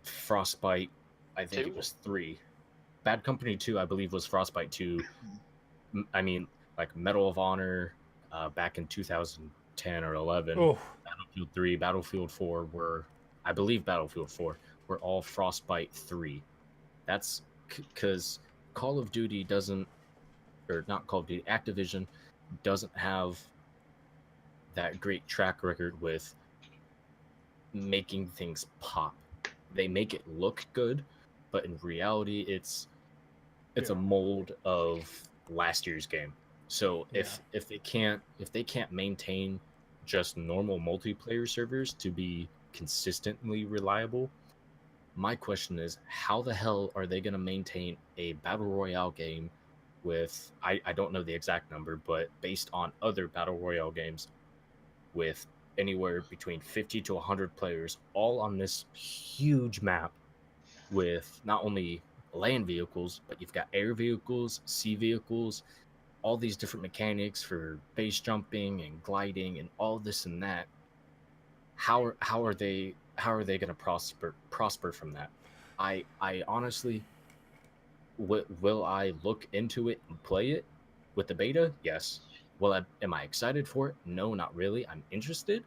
Frostbite. I think Two? it was 3. Bad Company 2, I believe, was Frostbite 2. I mean, like Medal of Honor back in 2010 or 11. Oh, Battlefield 3, Battlefield 4 were, I believe, Battlefield 4 were all Frostbite 3. That's because Call of Duty doesn't, or not Call of Duty, Activision doesn't have that great track record with making things pop. They make it look good, but in reality, it's a mold of last year's game. So if they can't maintain just normal multiplayer servers to be consistently reliable, my question is, how the hell are they going to maintain a battle royale game with, I don't know the exact number, but based on other battle royale games, with anywhere between 50 to 100 players, all on this huge map, with not only land vehicles, but you've got air vehicles, sea vehicles, all these different mechanics for base jumping and gliding and all this and that. How are they going to prosper from that? I honestly, will I look into it and play it with the beta? Yes. Am I excited for it? No, not really. I'm interested.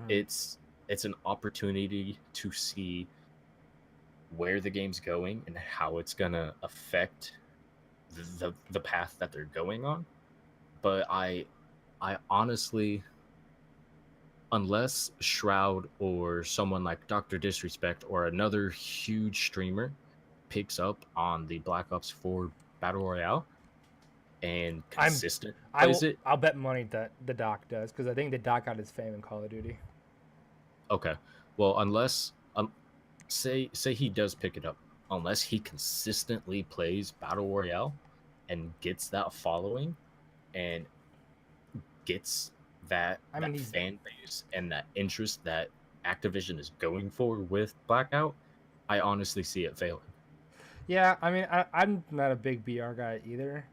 It's an opportunity to see where the game's going and how it's gonna affect the path that they're going on. But I honestly, unless Shroud or someone like Dr. Disrespect or another huge streamer picks up on the Black Ops 4 Battle Royale and consistent plays it. I'll bet money that the Doc does, because I think the Doc got his fame in Call of Duty. Okay. Well, unless say he does pick it up, unless he consistently plays Battle Royale and gets that following and gets that fan base and that interest that Activision is going for with Blackout, I honestly see it failing. Yeah, I mean, I'm not a big BR guy either.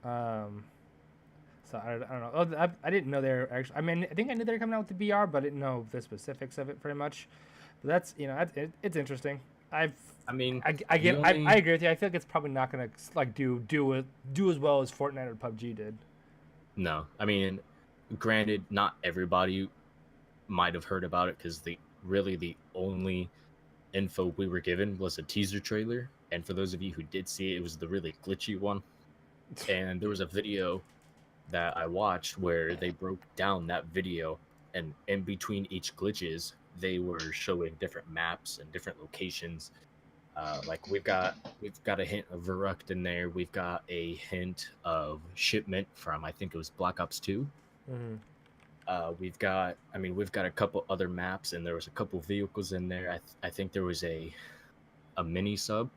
So I don't know. Oh, I didn't know they were actually. I mean, I think I knew they were coming out with the BR, but I didn't know the specifics of it very much. But that's, it's interesting. I agree with you. I feel like it's probably not gonna like do as well as Fortnite or PUBG did. No, I mean, granted, not everybody might have heard about it because the only info we were given was a teaser trailer, and for those of you who did see it, it was the really glitchy one. And there was a video that I watched where they broke down that video, and in between each glitches, they were showing different maps and different locations. Like we've got a hint of Verrucht in there. We've got a hint of Shipment from, I think it was Black Ops 2. We've got a couple other maps, and there was a couple vehicles in there. I think there was a mini sub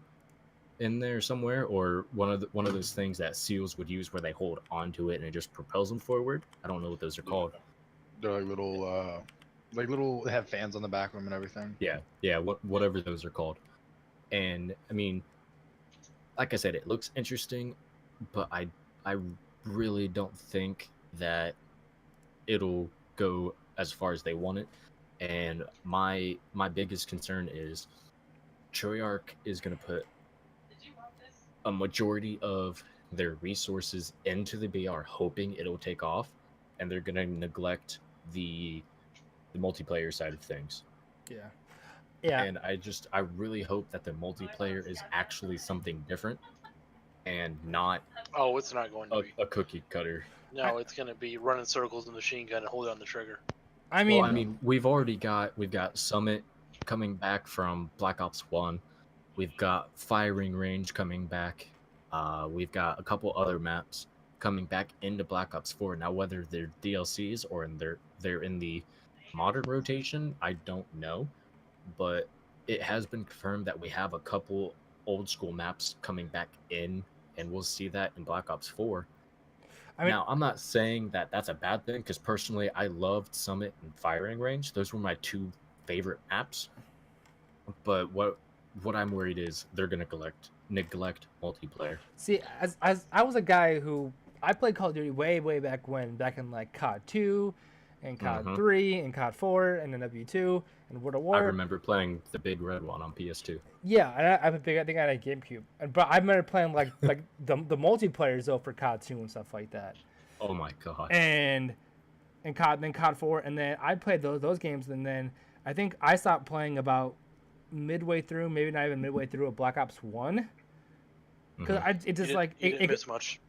in there somewhere, or one of those things that SEALs would use where they hold onto it and it just propels them forward. I don't know what those are called. They're like little, they have fans on the back of them and everything. Yeah, whatever those are called. And I mean, like I said, it looks interesting, but I really don't think that it'll go as far as they want it. And my biggest concern is Treyarch is going to put a majority of their resources into the BR, hoping it'll take off, and they're going to neglect the multiplayer side of things. Yeah. And I really hope that the multiplayer is actually something different and not It's not going to be a cookie cutter. No, it's going to be running circles in the machine gun and holding on the trigger. I mean, we've got Summit coming back from Black Ops 1. We've got Firing Range coming back. We've got a couple other maps coming back into Black Ops 4. Now, whether they're DLCs or they're in the modern rotation, I don't know. But it has been confirmed that we have a couple old school maps coming back in, and we'll see that in Black Ops 4. Now, I'm not saying that that's a bad thing, because personally, I loved Summit and Firing Range. Those were my two favorite maps. But what I'm worried is they're going to neglect multiplayer. See, as I was a guy who I played Call of Duty way back in like COD 2 and COD 3 and COD 4 and then W2 and World of War. I remember playing the big red one on PS2. Yeah, I think I had a GameCube, but I remember playing like the multiplayers though for COD 2 and stuff like that. Oh my god! And COD 4, and then I played those games, and then I think I stopped playing about midway through, maybe not even midway through, a Black Ops 1, because it just didn't miss much.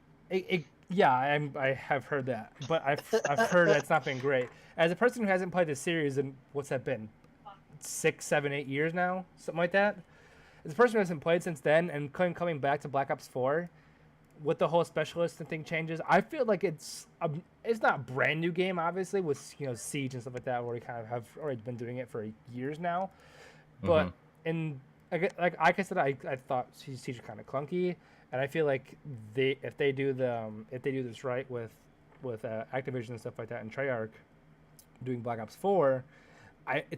Yeah, I have heard that, but I've heard that it's not been great. As a person who hasn't played the series in, what's that been, 6, 7, 8 years now, something like that. As a person who hasn't played since then and coming back to Black Ops 4, with the whole specialist and thing changes, I feel like it's not a brand new game, obviously, with Siege and stuff like that, where we kind of have already been doing it for years now. But like I said, I thought Siege was kind of clunky. And I feel like if they do this right with Activision and stuff like that, and Treyarch doing Black Ops 4,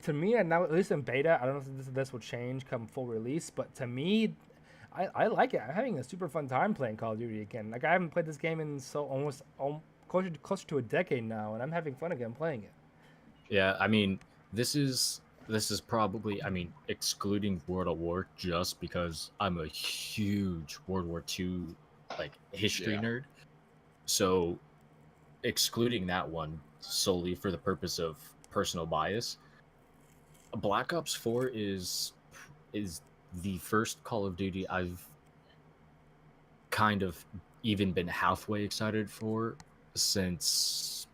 to me, and now at least in beta, I don't know if this will change come full release, but to me, I like it. I'm having a super fun time playing Call of Duty again. Like I haven't played this game in almost closer to a decade now, and I'm having fun again playing it. Yeah, I mean, this is probably, excluding World of War, just because I'm a huge World War II history nerd. So excluding that one solely for the purpose of personal bias, Black Ops 4 is the first Call of Duty I've kind of even been halfway excited for since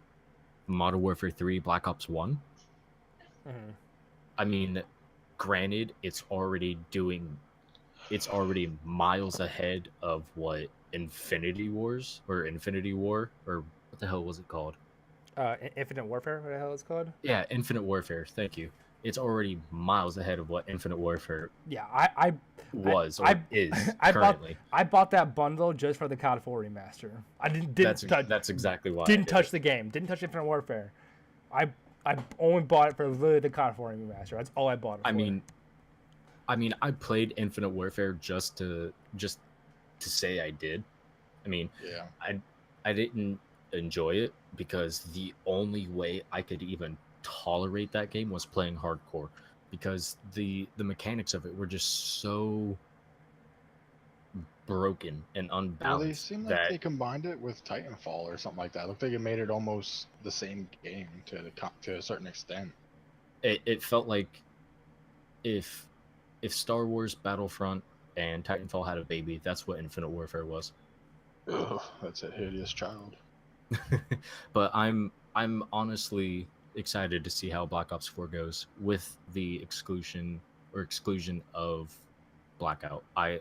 Modern Warfare 3 Black Ops 1. I mean, granted, it's already miles ahead of what Infinity War, or what the hell was it called? Infinite Warfare, what the hell it's called? Yeah, Infinite Warfare. Thank you. It's already miles ahead of what Infinite Warfare. Yeah, is currently. I bought that bundle just for the COD 4 remaster. I That's exactly why. Didn't touch the game. Didn't touch Infinite Warfare. I only bought it for literally the COD 4 remaster. That's all I bought it for. I mean, I played Infinite Warfare just to say I did. I didn't enjoy it because the only way I could even tolerate that game was playing hardcore, because the mechanics of it were just so broken and unbalanced. Well, they seem like they combined it with Titanfall or something like that. Looked like it made it almost the same game to a certain extent. It felt like if Star Wars Battlefront and Titanfall had a baby, that's what Infinite Warfare was. Ugh, that's a hideous child. But I'm honestly excited to see how Black Ops 4 goes with the exclusion of Blackout. I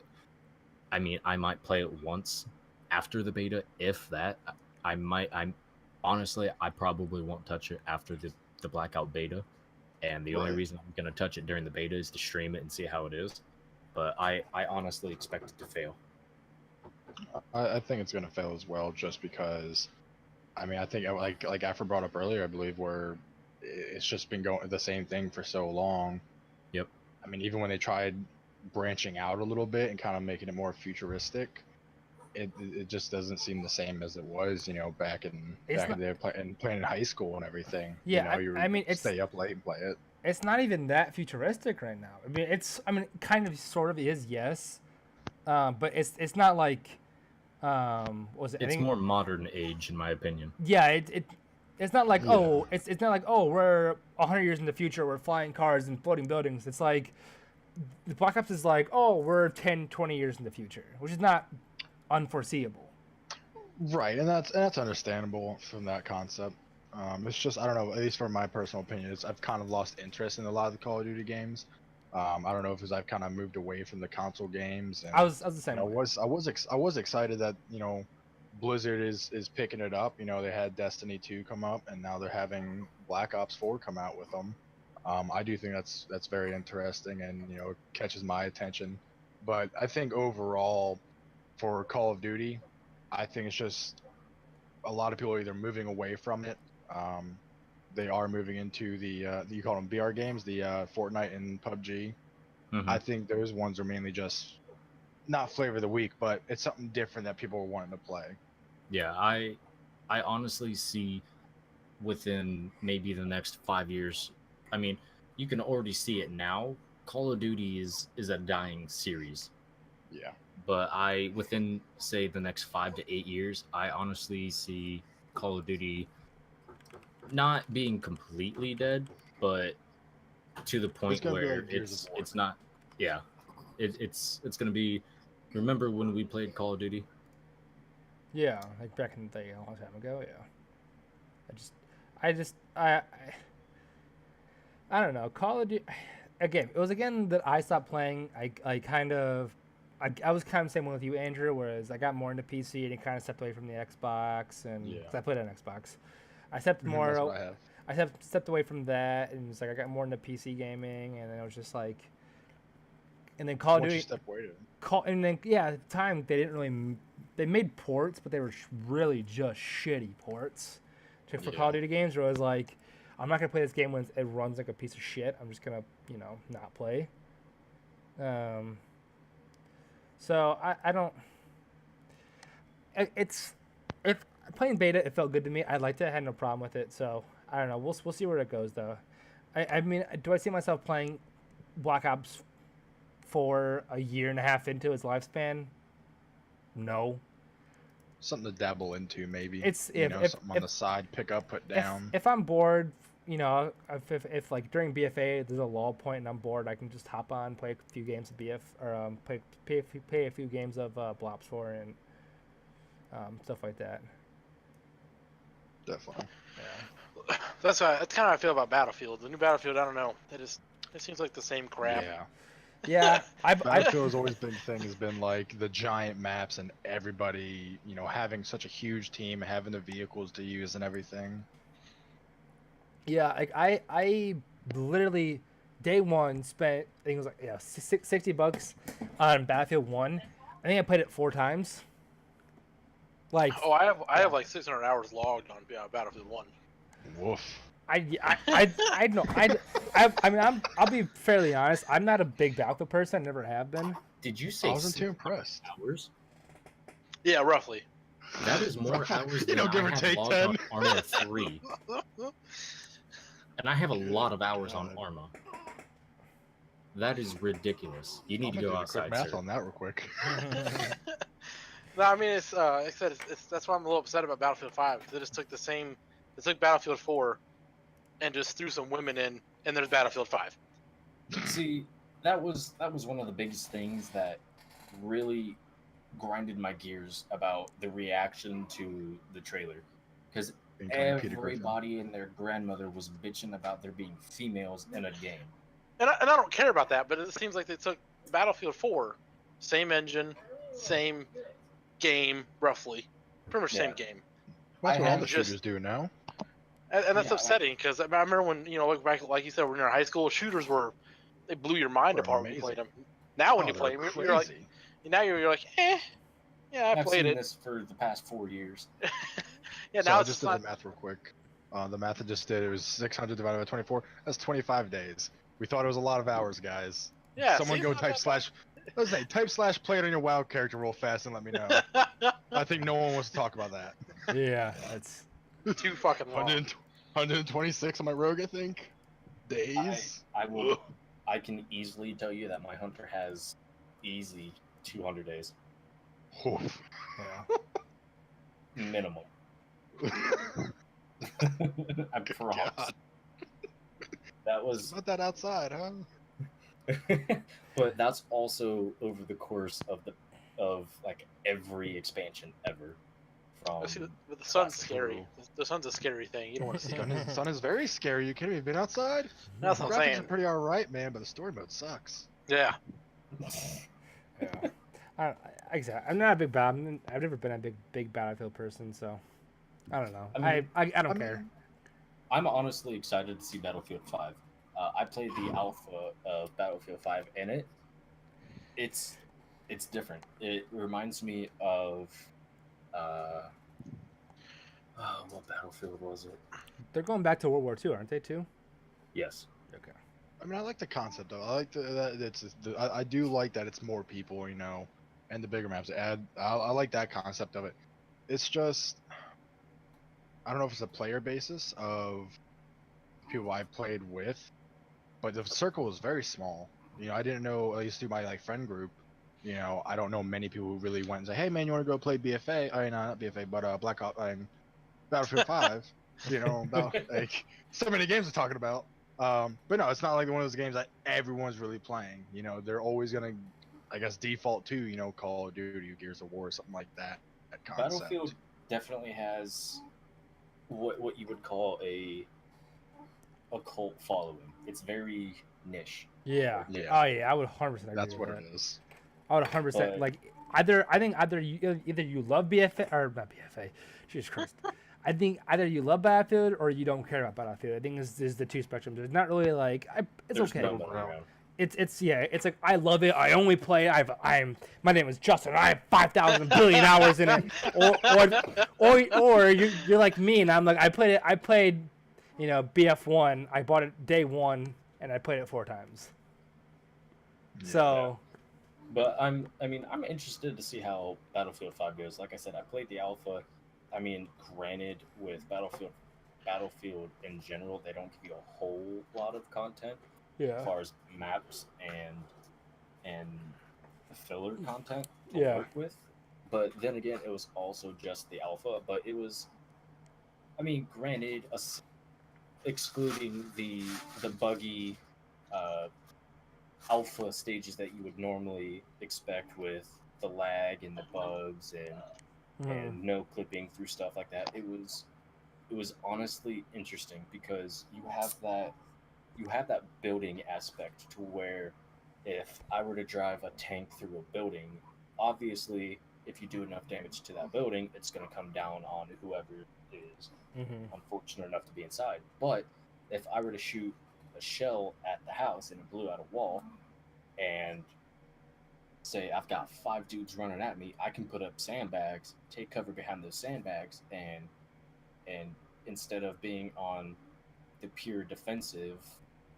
mean, I might play it once after the beta, if that. I'm honestly, I probably won't touch it after the Blackout beta. And the only Right. reason I'm going to touch it during the beta is to stream it and see how it is. But I honestly expect it to fail. I think it's gonna fail as well, just because. I mean, I think like Afra brought up earlier, I believe, where it's just been going the same thing for so long. Yep. I mean, even when they tried branching out a little bit and kind of making it more futuristic, it just doesn't seem the same as it was, back in the day, playing in high school and everything. Yeah, you I mean, it's stay up late and play it. It's not even that futuristic right now. I mean, kind of, sort of is, yes, but it's not like, was it? It's more modern age, in my opinion. Yeah, it's not like, Yeah. oh, it's not like, oh, we're 100 years in the future, we're flying cars and floating buildings. It's like the Black Ops is like, oh, we're 10, 20 years in the future, which is not unforeseeable. Right, and that's understandable from that concept. It's just, I don't know, at least from my personal opinion, I've kind of lost interest in a lot of the Call of Duty games. I don't know if it's I've kind of moved away from the console games. And, I was the same. I was excited that Blizzard is picking it up. They had Destiny 2 come up, and now they're having Black Ops 4 come out with them. I do think that's very interesting, and catches my attention. But I think overall, for Call of Duty, I think it's just a lot of people are either moving away from it. They are moving into the you call them BR games, the Fortnite and PUBG. Mhm. I think those ones are mainly just not flavor of the week, but it's something different that people are wanting to play. Yeah, I honestly see within maybe the next 5 years. I mean, you can already see it now. Call of Duty is a dying series. Yeah. But within say the next 5 to 8 years, I honestly see Call of Duty not being completely dead, but to the point gonna be where like Gears of War. it's not. Yeah, it's gonna be. Remember when we played Call of Duty? Yeah, like back in the day, a long time ago. Yeah, I don't know. Call of Duty. Again, it was that I stopped playing. I was kind of the same one with you, Andrew. Whereas I got more into PC and it kind of stepped away from the Xbox, and Yeah. 'cause I played on Xbox. I stepped That's more. what I have. I stepped away from that, and it's like I got more into PC gaming, and then it was just like, and then Call of Once you Duty. step away And then at the time they didn't really. They made ports, but they were really just shitty ports for Call of Yeah. Duty games. Where I was like, I'm not gonna play this game when it runs like a piece of shit. I'm just gonna not play. So I don't. If playing beta, it felt good to me. I liked it. I had no problem with it. So I don't know. We'll see where it goes though. I mean, do I see myself playing Black Ops for a year and a half into its lifespan? No. something to dabble into, maybe. If something on the side, pick up, put down. If I'm bored, if like during BFA there's a lull point and I'm bored, I can just hop on, play a few games of BF or play a few games of Blops 4 and stuff like that. Definitely. Yeah. That's kind of how I feel about Battlefield. The new Battlefield, I don't know. It seems like the same crap. Yeah. Yeah, Battlefield has always been like the giant maps and everybody, having such a huge team, having the vehicles to use and everything. Yeah, like I literally day one spent I think it was like $60 on Battlefield 1. I think I played it 4 times. Like I have like 600 hours logged on Battlefield 1. Woof. I know I mean I'll be fairly honest. I'm not a big Battlefield person. I never have been. Did you say I wasn't too 600 impressed. hours? Yeah, roughly. That is more hours than give I or have take logged 10. on Arma 3. And I have a lot of hours on God. Arma. That is ridiculous. You need to go Quick outside, math sir. on that real quick. No, I mean it's like I said, that's why I'm a little upset about Battlefield 5 because it just took it took Battlefield 4 and just threw some women in, and there's Battlefield 5. See, that was one of the biggest things that really grinded my gears about the reaction to the trailer, because everybody and their grandmother was bitching about there being females in a game. And I don't care about that, but it seems like they took Battlefield 4, same engine, same game, roughly, pretty much same game. That's what all the shooters do now. And that's upsetting, because I remember when, look back, like you said, when you're in high school, shooters they blew your mind apart when you played them. Now when you play them, you're like, you're like, yeah, I played it. I've seen this for the past 4 years. Yeah, so now I it's just did not... the math real quick. The math I just did, it was 600 divided by 24. That's 25 days. We thought it was a lot of hours, guys. Yeah, Someone go type slash. Let's say type slash play it on your WoW character real fast and let me know. I think no one wants to talk about that. Yeah, that's too fucking long. 126 on my rogue, I think. Days. I can easily tell you that my hunter has easy 200 days. Oof. yeah. Minimum. I'm props. That was not that outside, huh? But that's also over the course of like every expansion ever. From but the sun's scary. The sun's a scary thing. You don't want to see it. The sun is very scary. You kidding me? Been outside? That's what I'm Graphics saying. are pretty alright, man, but the story mode sucks. Yeah. Yeah. Exactly. I'm not a big I've never been a big Battlefield person, so I don't know. I don't care. I'm honestly excited to see Battlefield 5. I played the alpha of Battlefield 5, and it's different. It reminds me of what Battlefield was it? They're going back to World War II, aren't they too? Yes. Okay. I mean, I like the concept though. I like I do like that it's more people, and the bigger maps. I like that concept of it. It's just, I don't know if it's a player basis of people I played with, but the circle was very small. I didn't know, at least through my friend group. I don't know many people who really went and say, "Hey man, you want to go play BFA?" I mean, not BFA, but Black Ops and Battlefield 5. About so many games we're talking about. But no, it's not like one of those games that everyone's really playing. They're always gonna, I guess, default to Call of Duty, Gears of War, something like that. That concept. Battlefield definitely has what you would call a cult following. It's very niche. Yeah. Yeah. Oh yeah, I would 100% agree. That's with what that. it is. I would 100% like either you love BFA or not BFA. Jesus Christ. I think either you love Battlefield or you don't care about Battlefield. I think is the two spectrums. There's not really it's There's okay. no middle ground. It's like I love it. I only play it. My name is Justin. I have 5,000 billion hours in it. Or you're like me and I'm like I played BF1. I bought it day one and I played it 4 times. Yeah. So But I'm interested to see how Battlefield 5 goes. Like I said, I played the alpha. I mean, granted, with Battlefield in general, they don't give you a whole lot of content as far as maps and filler content to work with. But then again, it was also just the alpha. But it was, I mean, granted, excluding the buggy alpha stages that you would normally expect with the lag and the bugs and no clipping through stuff like that. It was honestly interesting because you have that building aspect to where if I were to drive a tank through a building, obviously if you do enough damage to that building, it's going to come down on whoever is unfortunate enough to be inside. But if I were to shoot a shell at the house and it blew out a wall, and say I've got 5 dudes running at me, I can put up sandbags, take cover behind those sandbags, and instead of being on the pure defensive,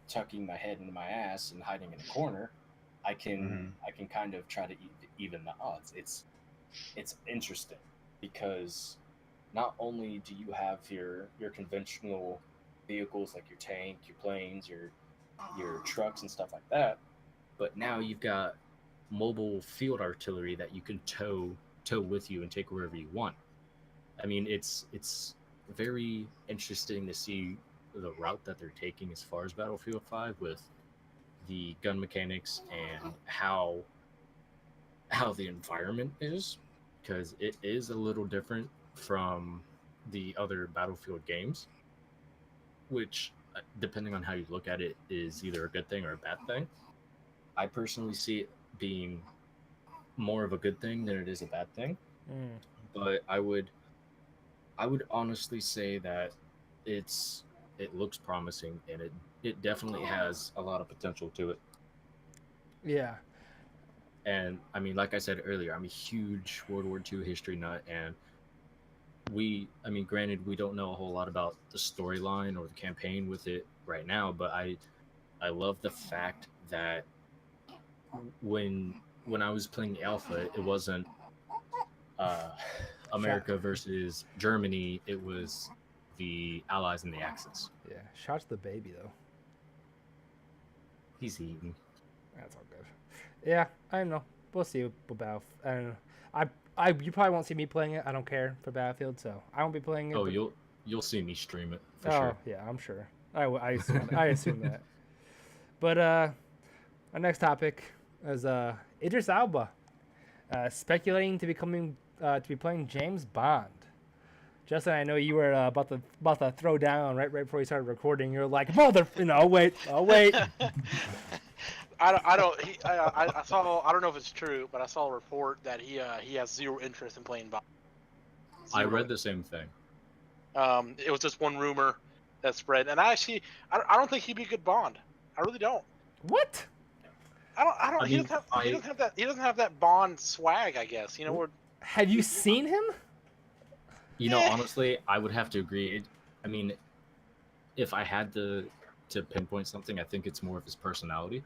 tucking my head into my ass and hiding in a corner, I can kind of try to even the odds. It's interesting because not only do you have your conventional vehicles like your tank, your planes, your trucks and stuff like that, but now you've got mobile field artillery that you can tow with you and take wherever you want. I mean, it's very interesting to see the route that they're taking as far as Battlefield 5 with the gun mechanics and how the environment is, because it is a little different from the other Battlefield games, which, depending on how you look at it, is either a good thing or a bad thing. I personally see it being more of a good thing than it is a bad thing. But I would honestly say that it looks promising, and it definitely has a lot of potential to it. Yeah. And I mean, like I said earlier, I'm a huge World War II history nut, and granted, we don't know a whole lot about the storyline or the campaign with it right now, but I love the fact that when I was playing the alpha, it wasn't America versus Germany. It was the Allies and the Axis. Yeah. Shots the baby though. He's eating. That's all good. Yeah, I don't know. We'll see about I don't know. You probably won't see me playing it. I don't care for Battlefield, so I won't be playing it. Oh, you'll see me stream it for oh, sure. Yeah, I'm sure. I assume that. But our next topic is Idris Elba speculating to be playing James Bond. Justin, I know you were about to throw down right before we started recording. You're like, I'll wait. I saw. I don't know if it's true, but I saw a report that he has zero interest in playing Bond. I read the same thing. It was just one rumor that spread, and I don't think he'd be a good Bond. I really don't. What? He doesn't have that Bond swag, I guess. You know. Have you seen him? You know, honestly, I would have to agree. I mean, if I had to pinpoint something, I think it's more of his personality.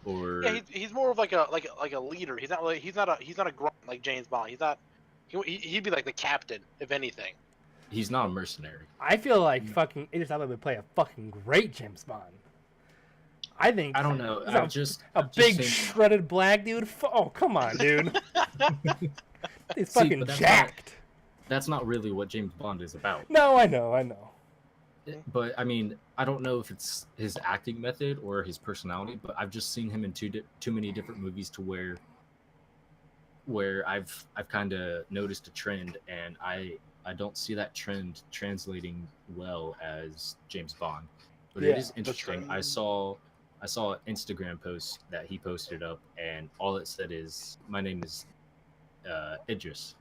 Or yeah, he's more of like a leader. He's not a grunt like James Bond. He'd be like the captain, if anything. He's not a mercenary. I feel like fucking Idris Elba would play a fucking great James Bond. I think. I don't know. A big shredded black dude. Oh, come on, dude. He's fucking jacked. That's not really what James Bond is about. No, I know. But I mean, I don't know if it's his acting method or his personality, but I've just seen him in too many different movies to where I've kind of noticed a trend, and I don't see that trend translating well as James Bond. But it is interesting. I saw an Instagram post that he posted up, and all it said is, "My name is Idris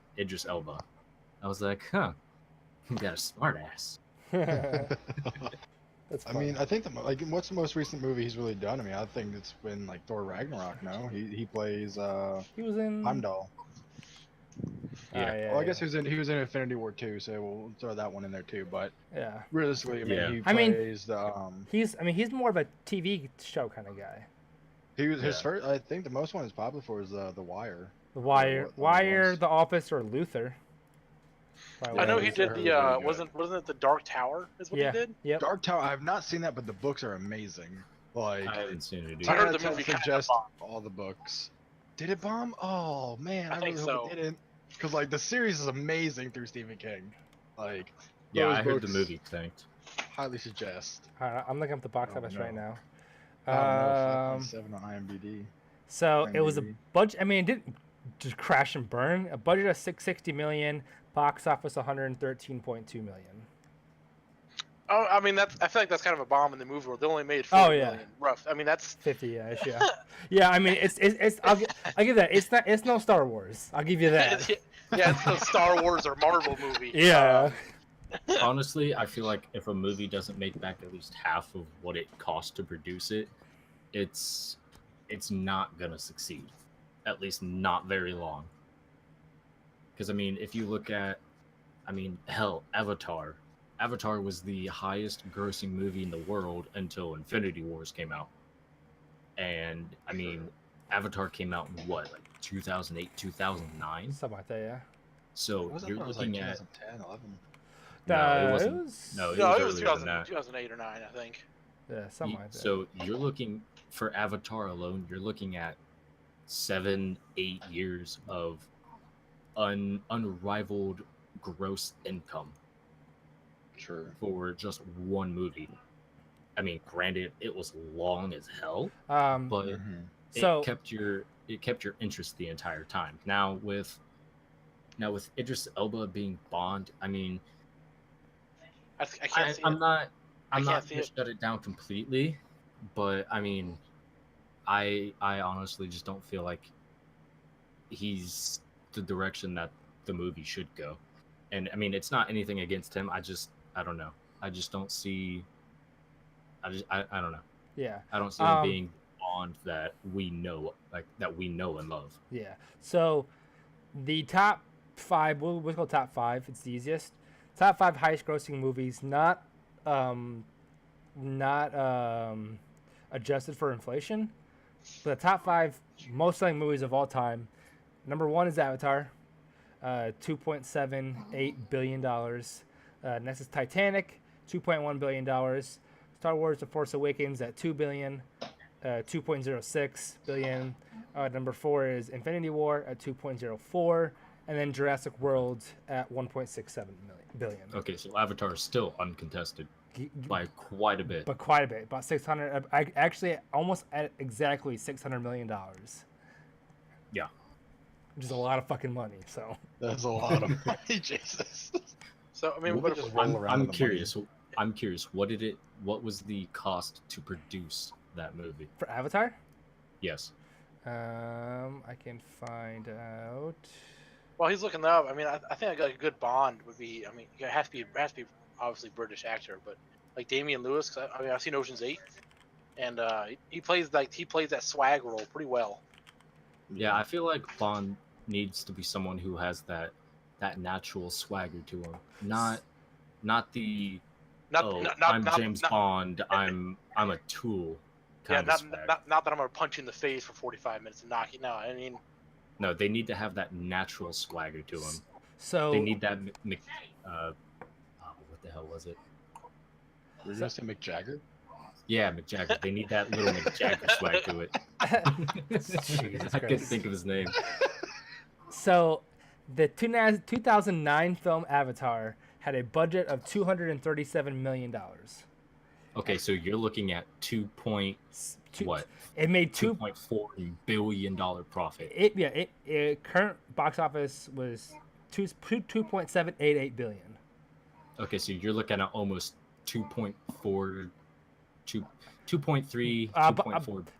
Elba." I was like, "Huh, you got a smart ass." That's I mean, I think what's the most recent movie he's really done? I mean, I think it's been like Thor Ragnarok. No, he plays he was in Heimdall. Yeah. Well, I guess he was in Infinity War 2, so we'll throw that one in there too. But yeah, realistically, he I mean, plays the he's more of a TV show kind of guy. He was his first. I think the most one is popular for is the Wire. The Wire, The Office, or Luther. I know he did the wasn't it the Dark Tower is what he did? Yep. Dark Tower. I have not seen that, but the books are amazing. Like I haven't seen it I either. heard the movie kind of suggest bombed. all the books. Did it bomb? Oh man, I think really hope it didn't. Because like the series is amazing through Stephen King. Like Yeah, those I heard the books, movie tanked. Highly suggest. All right, I'm looking up the box Oh, office no. right now. 7 on IMDb. So it was a IMDb. budget. I mean, it didn't just crash and burn. A budget of $660 million, box office 113.2 million. Oh, I mean I feel like that's kind of a bomb in the movie world. They only made 40 million rough. I mean that's 50-ish, yeah. Yeah, I mean it's I'll give that. It's no Star Wars. I'll give you that. yeah, it's no Star Wars or Marvel movie. Yeah. Honestly, I feel like if a movie doesn't make back at least half of what it cost to produce it, it's not gonna succeed. At least not very long. Because I mean, if you look at, hell, Avatar. Avatar was the highest grossing movie in the world until Infinity Wars came out. And I mean, Avatar came out in what, like 2008, 2009? Something like that, yeah. So you're looking at 2010, 11. No, it wasn't. No, it was earlier than that. 2008 or 9, I think. Yeah, something like that. So you're looking for Avatar alone. You're looking at 7-8 years of unrivaled gross income. True. for just one movie. I mean, granted, it was long as hell, Um, but Mhm. So- it kept your interest the entire time. Now with Idris Elba being Bond, I mean, I can't see I'm it. not can't gonna see it. shut it down completely, but I mean, I honestly just don't feel like he's the direction that the movie should go. And I mean, it's not anything against him. I don't know. I just don't see. I don't know. yeah. I don't see him being Bond that we know, that we know and love. Yeah. So the top 5, we'll go top 5. It's the easiest. Top 5 highest grossing movies, not adjusted for inflation. But the top 5 most selling movies of all time. Number 1 is Avatar, $2.78 billion. Next is Titanic, $2.1 billion. Star Wars: The Force Awakens at $2 billion, 2.06 billion. Number 4 is Infinity War at 2.04, and then Jurassic World at 1.67 billion. Okay, so Avatar is still uncontested by quite a bit. But quite a bit, about 600. Actually, almost at exactly $600 million. Yeah. Which is a lot of fucking money. So That's a lot of money, Jesus. So I mean, We what just if, roll around I'm in the curious. I'm curious. What was the cost to produce that movie? for Avatar, Yes. I can find out. while he's looking that up, I mean, I think like a good Bond would be. I mean, it has to be obviously British actor, but like Damian Lewis. 'Cause I mean, I've seen Ocean's 8, and he plays that swag role pretty well. Yeah, I feel like Bond needs to be someone who has that natural swagger to him. Not the I'm James Bond. I'm a tool. Yeah, Kind of swag. not that I'm gonna punch you in the face for 45 minutes and knock you. No, I mean, No, they need to have that natural swagger to them. So They need that. What the hell was it? Were you gonna say Mick Jagger? Yeah, Mick Jagger. They need that little Mick Jagger swag to it. Jesus I couldn't Christ. think of his name. So, the 2009 film Avatar had a budget of $237 million. Okay, so you're looking at what? It made $2.4 billion profit. It current box office was 2.788 billion. Okay, so you're looking at almost 2.3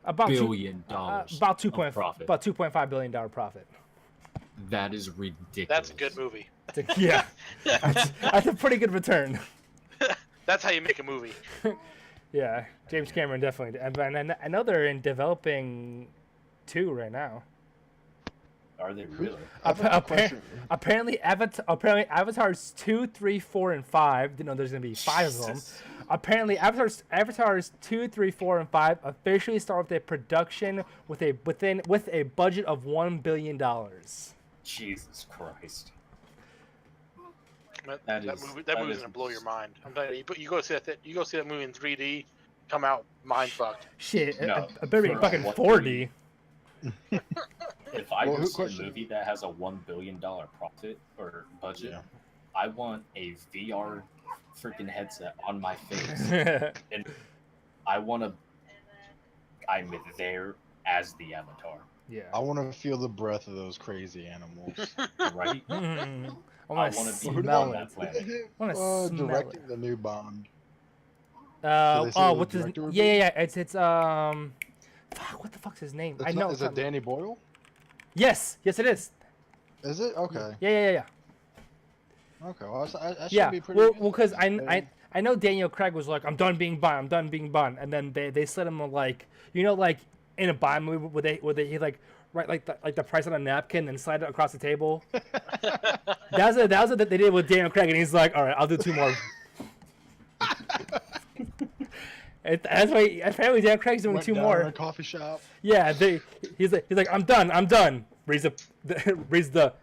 About billion dollars. about profit. about $2.5 billion profit. That is ridiculous. that's a good movie. Yeah, that's a pretty good return. That's how you make a movie. Yeah, James Cameron definitely. And I know they're in developing 2 right now. Are they really? Apparently, Avatars 2, 3, 4, and 5. You know, there's gonna be 5 of them. Apparently, Avatars 2, 3, 4, and 5 officially start with a production with a budget of $1 billion. Jesus Christ. That movie's gonna blow your mind. I'm telling you, you go see that movie in 3D, come out mind fucked. Shit, No, I better be for fucking what 4D. If I Well, go who see a question- movie that has a $1 billion profit or budget, Yeah. I want a VR freaking headset on my face. And I'm there as the avatar, Yeah. I want to feel the breath of those crazy animals. right? Mm, I I want wanna to be smell on it. that planet. I want to smell directing it. the new Bond. Oh, they say what's the his? director would Yeah, be? it's fuck, what the fuck's his name? I know. Is it Danny Boyle? Yes, it is. Is it? Okay. Yeah. Okay. Well, I should Yeah. be pretty. Well, good. because I know Daniel Craig was like, I'm done being Bond, and then they slid him like, you know, like in a Bond movie where he like write like the price on a napkin and slide it across the table. That was what they did with Daniel Craig, and he's like, all right, I'll do 2 more. That's why apparently Daniel Craig's doing Went 2 down more. in a coffee shop. Yeah, he's like I'm done. Reads the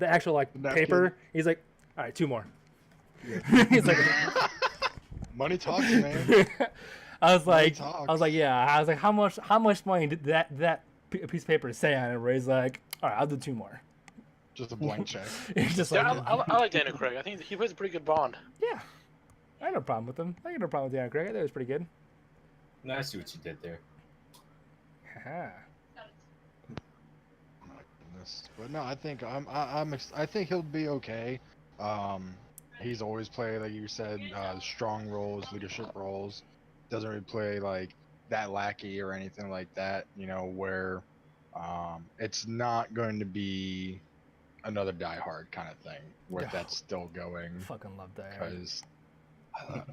actual like Napkin. paper. He's like, all right, 2 more. He's like, Money talks, man. I was like, talks. yeah. I was like, how much money did that piece of paper say on it? Where he's like, all right, I'll do 2 more. Just a blank check. It's just Yeah, like, I like Daniel Craig. I think he plays a pretty good Bond. yeah, I had no problem with him. I had no problem with Daniel Craig. I thought it was pretty good. No, I see what you did there. Haha. My goodness. But no, I think I think he'll be okay. He's always played, like you said, strong roles, leadership roles. Doesn't really play like that lackey or anything like that. You know, where it's not going to be another Die Hard kind of thing where Yeah. that's still going. Fucking love Die Hard. Because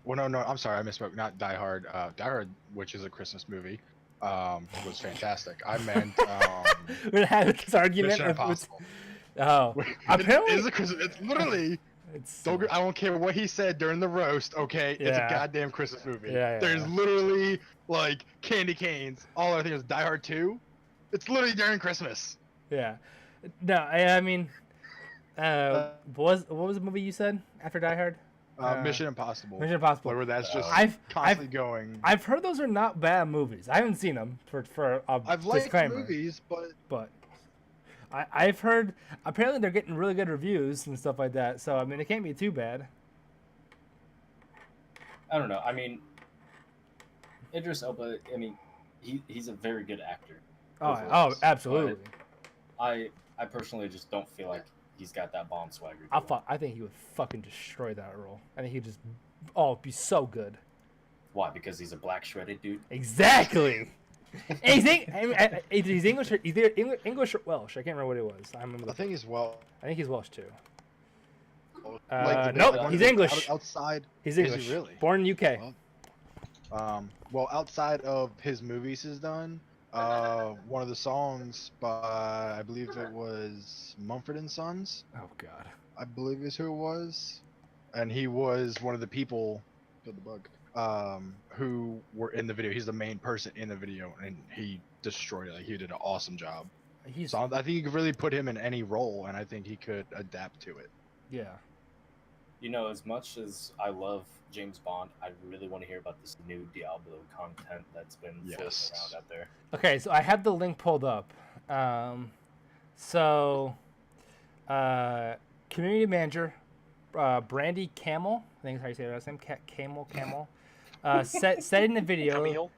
well, no, I'm sorry, I misspoke. Not Die Hard. Die Hard, which is a Christmas movie, was fantastic. I meant We're gonna have this argument. Mission with- Impossible. Oh, apparently it is a Christmas. It's literally. it's I don't care what he said during the roast. Okay, it's Yeah. a goddamn Christmas movie. Yeah. There's literally like candy canes. All I think is Die Hard 2. It's literally during Christmas. Yeah. No, I mean, what was the movie you said after Die Hard? Mission Impossible. Mission Impossible. Where that's just I've constantly going. I've heard those are not bad movies. I haven't seen them for a I've liked disclaimer, movies, but I've heard apparently they're getting really good reviews and stuff like that. So I mean, it can't be too bad. I don't know. I mean, Idris Elba. I mean, he's a very good actor. Oh, overall. absolutely. I personally just don't feel like he's got that Bond swagger. I think he would fucking destroy that role. I think he'd just be so good. Why? Because he's a black shredded dude. Exactly. And he's English. He's either English or Welsh. I can't remember what it was. I remember. I think he's well. I think he's Welsh too. Like Nope, like he's one of the- English. Outside. He's Is he English. really? Born in UK. Well, outside of his movies he's done, one of the songs by I believe it was Mumford and Sons. Oh God. I believe is who it was, and he was one of the people. Killed the bug. Who were in the video. He's the main person in the video, and he destroyed it. Like, he did an awesome job. He's So I think you could really put him in any role, and I think he could adapt to it. yeah. You know, as much as I love James Bond, I really want to hear about this new Diablo content that's been floating Yes. around out there. Okay, so I have the link pulled up. Community manager, Brandy Camel. I think that's how you say her last name. Camel. Said in the video. Camille?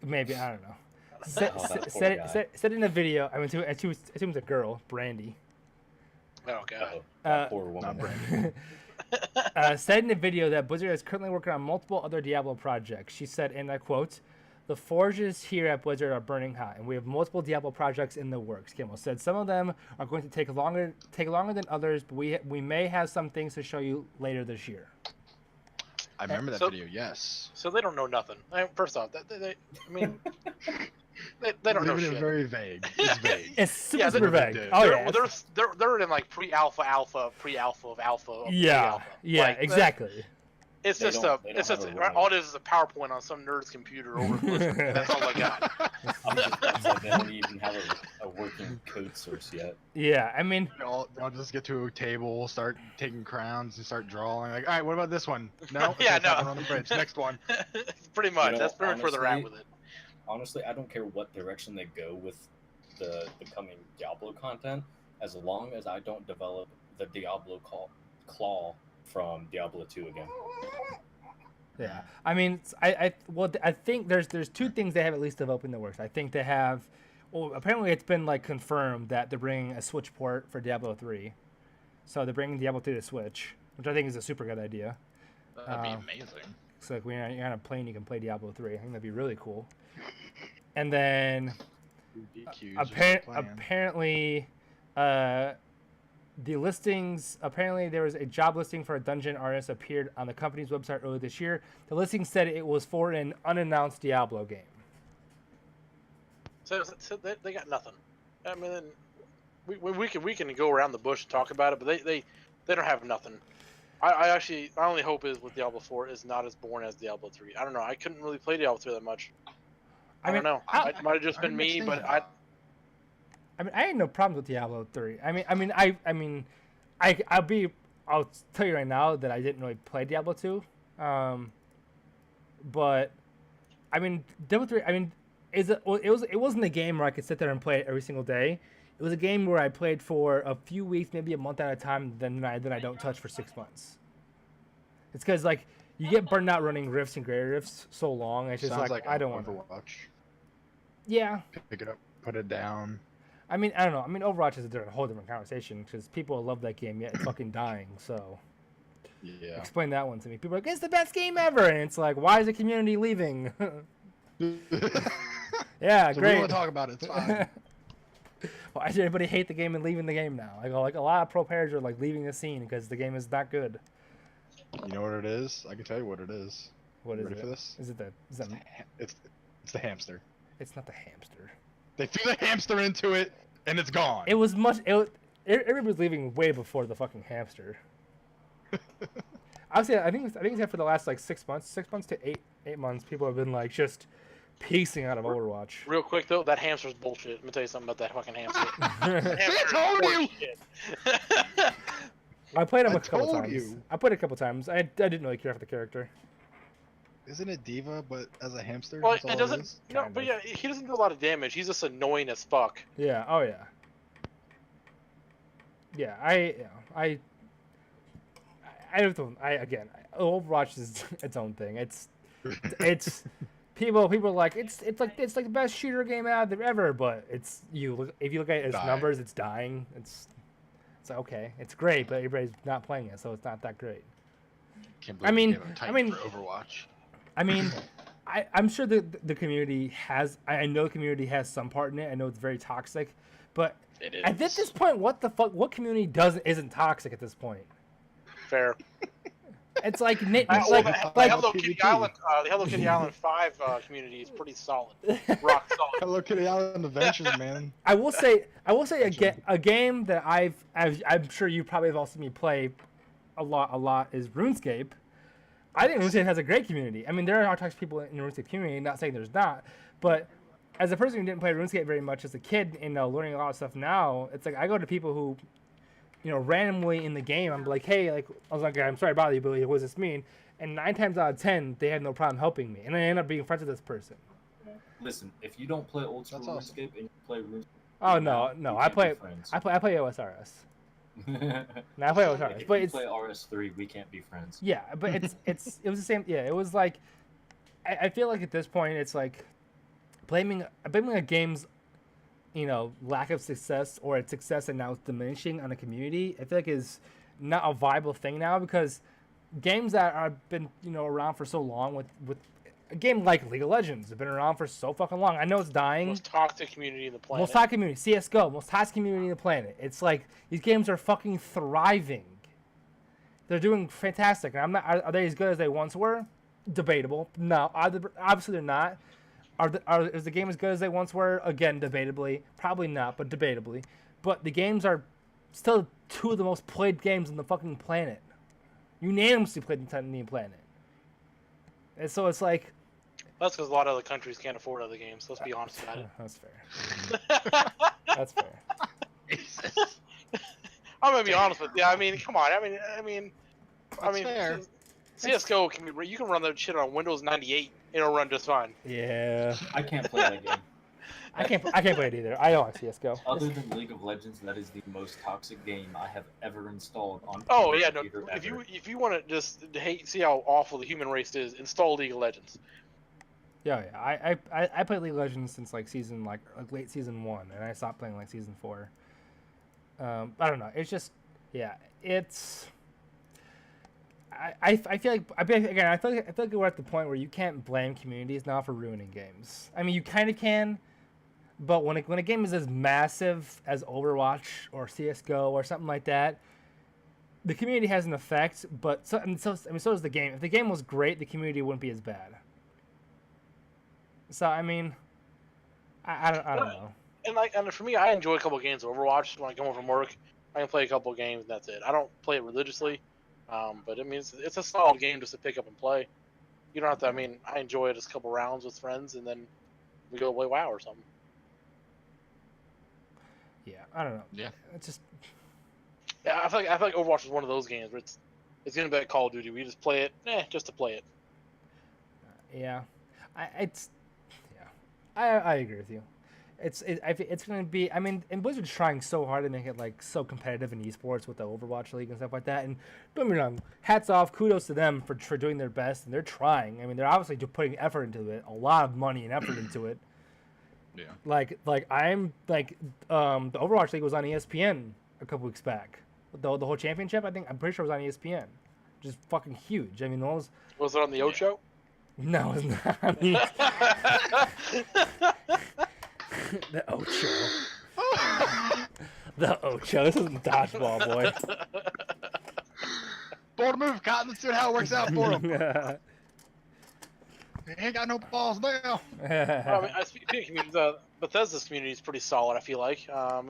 Maybe I don't know. Oh, that poor guy. Said in the video. I mean, she was, I assume it's a girl, Brandy. Oh god. That poor woman. Not Brandon. Said in the video that Blizzard is currently working on multiple other Diablo projects. She said, and I quote, "The forges here at Blizzard are burning hot, and we have multiple Diablo projects in the works." Camel said, "Some of them are going to take longer than others, but we may have some things to show you later this year." I remember that So- video. Yes. So they don't know nothing. First off, they don't know Leaving it shit. very vague. It's vague. It's super, Yeah, super they're- vague. they're- Oh they're, yeah, they're in like pre-alpha of alpha of alpha. Of yeah, pre-alpha. yeah, Like, exactly. It's They just don't have a role. all it is a PowerPoint on some nerd's computer over Blizzard. That's all I got. It's like they don't even have a working code source yet. Yeah, I mean, I'll just get to a table, start taking crowns, and start drawing. Like, all right, what about this one? No. Yeah, Okay, that no. one on the bridge. Next one. Pretty much. You know, That's pretty much where they're at honestly, with it. Honestly, I don't care what direction they go with the coming Diablo content, as long as I don't develop the Diablo claw from Diablo 2 again. yeah. I mean, I think there's two things they have at least developed in the works. I think they have. Well, apparently it's been like confirmed that they're bringing a Switch port for Diablo 3, so they're bringing Diablo 2 to Switch, which I think is a super good idea. That'd be amazing. So like when you're on a plane, you can play Diablo 3. I think that'd be really cool. And then DQs are the plan. apparently, the listings. Apparently, there was a job listing for a dungeon artist appeared on the company's website earlier this year. The listing said it was for an unannounced Diablo game. So they got nothing. I mean, we can go around the bush and talk about it, but they don't have nothing. I only hope is with Diablo 4 is not as boring as Diablo 3. I don't know. I couldn't really play Diablo 3 that much. I don't know. It might have just been me, but I I had no problems with Diablo 3. I'll tell you right now that I didn't really play Diablo 2. But I mean, Diablo 3. I mean, it wasn't a game where I could sit there and play it every single day. It was a game where I played for a few weeks, maybe a month at a time, then I don't touch for 6 months. It's because like you get burned out running rifts and gray rifts so long. It's just Sounds like like I don't want to. Overwatch. Yeah, Pick it up, put it down. I mean I don't know. I mean Overwatch is a whole different conversation because people love that game yet it's fucking dying. So Yeah. explain that one to me. People are like it's the best game ever, and it's like why is the community leaving? Yeah, So we great. want to talk about it. It's fine. Why does everybody hate the game and leaving the game now? Like a lot of pro players are like leaving the scene because the game is not good. You know what it is? I can tell you what it is. What is Ready it? for this? Is it the? Is that? It's the hamster. It's not the hamster. They threw the hamster into it, and it's gone. It was much. Everybody was leaving way before the fucking hamster. Honestly, I think it's for the last like 6 months, 6 months to eight months. People have been like just piecing out of Overwatch. Real quick though, that hamster's bullshit. Let me tell you something about that fucking hamster. That See, hamster I told is you! horseshit. I played him I a couple told times. you. I played a couple times. I didn't really care for the character. Isn't it Diva, but as a hamster? Well, That's all it doesn't. is? No, Kind but of. yeah, he doesn't do a lot of damage. He's just annoying as fuck. Yeah. Oh yeah. Yeah. I don't. Overwatch is its own thing. It's people are like it's like the best shooter game out there ever, but if you look at its Dying. numbers, it's dying. It's okay. It's great, but everybody's not playing it, so it's not that great. Can't I mean- they gave him Titan I mean- for Overwatch. I mean, I'm sure the community has. I know the community has some part in it. I know it's very toxic, but It is. at this point, what the fuck? What community isn't toxic at this point? Fair. It's like it's Well, like the like Hello Kitty PvP. Island, the Hello Kitty Island 5 community is pretty solid. Rock solid. Hello Kitty Island Adventures, man. I will say a game that I'm sure you probably have all seen me play a lot is RuneScape. I think RuneScape has a great community. I mean, there are toxic people in the RuneScape community. Not saying there's not, but as a person who didn't play RuneScape very much as a kid and learning a lot of stuff now, it's like I go to people who, randomly in the game, I'm like, hey, like I was like, I'm sorry to bother you, but what does this mean? And 9 times out of 10, they had no problem helping me, and I end up being friends with this person. Listen, if you don't play old school That's awesome. RuneScape and you play RuneScape, Oh no, you I can't be play friends. I play OSRS. No, I play OSRS, If but you it's play RS3, we can't be friends. yeah, but it was the same. Yeah, it was like I feel like at this point it's like blaming a game's lack of success or its success and now it's diminishing on a community. I feel like is not a viable thing now because games that have been around for so long with a game like League of Legends have been around for so fucking long. I know it's dying. Most toxic community in the planet. Most toxic community, CS:GO, most toxic community on the planet. It's like these games are fucking thriving. They're doing fantastic. And I'm not. Are they as good as they once were? Debatable. No, obviously they're not. Is the game as good as they once were? Again, debatably. Probably not, but debatably. But the games are still 2 of the most played games on the fucking planet. Unanimously played on the planet. And so it's like. That's because a lot of other countries can't afford other games. Let's be honest about it. That's fair. That's fair. Jesus. I'm gonna be honest with you. I mean, come on. I mean, fair. CS:GO you can run that shit on Windows 98. It'll run just fine. Yeah. I can't play that game. I can't play it either. I don't like CS:GO. Other than League of Legends, that is the most toxic game I have ever installed on. Oh any yeah, no. computer If ever. you want to just see how awful the human race is, install League of Legends. Yeah. I played League of Legends since like late season 1, and I stopped playing like season 4. I don't know. It's just it's. I feel like I feel like we're at the point where you can't blame communities now for ruining games. I mean, you kind of can, but when a game is as massive as Overwatch or CS:GO or something like that, the community has an effect. But so does the game. If the game was great, the community wouldn't be as bad. So I mean, I don't know. And for me, I enjoy a couple games of Overwatch when I come home from work. I can play a couple games, and that's it. I don't play it religiously, but I mean, it's a solid game just to pick up and play. You don't have to. I mean, I enjoy it just a couple rounds with friends, and then we go play WoW or something. Yeah, I don't know. Yeah. It's just Yeah, I feel like Overwatch is one of those games where it's gonna be like Call of Duty. We just play it, just to play it. yeah. I agree with you. It's going to be. I mean, and Blizzard's trying so hard to make it like so competitive in esports with the Overwatch League and stuff like that. And don't get me wrong, hats off, kudos to them for doing their best, and they're trying. I mean, they're obviously just putting effort into it, a lot of money and effort into it. Yeah. Like I'm like the Overwatch League was on ESPN a couple weeks back. The whole championship, I'm pretty sure it was on ESPN. Just fucking huge. I mean, those. Was it on the Ocho? No, it's not. I mean, the Ocho. The Ocho. This isn't dodgeball, boy. Bold move, Cotton. Let's see how it works out for him. He ain't got no balls now. Well, I mean, speaking of community, Bethesda's community is pretty solid. I feel like. I've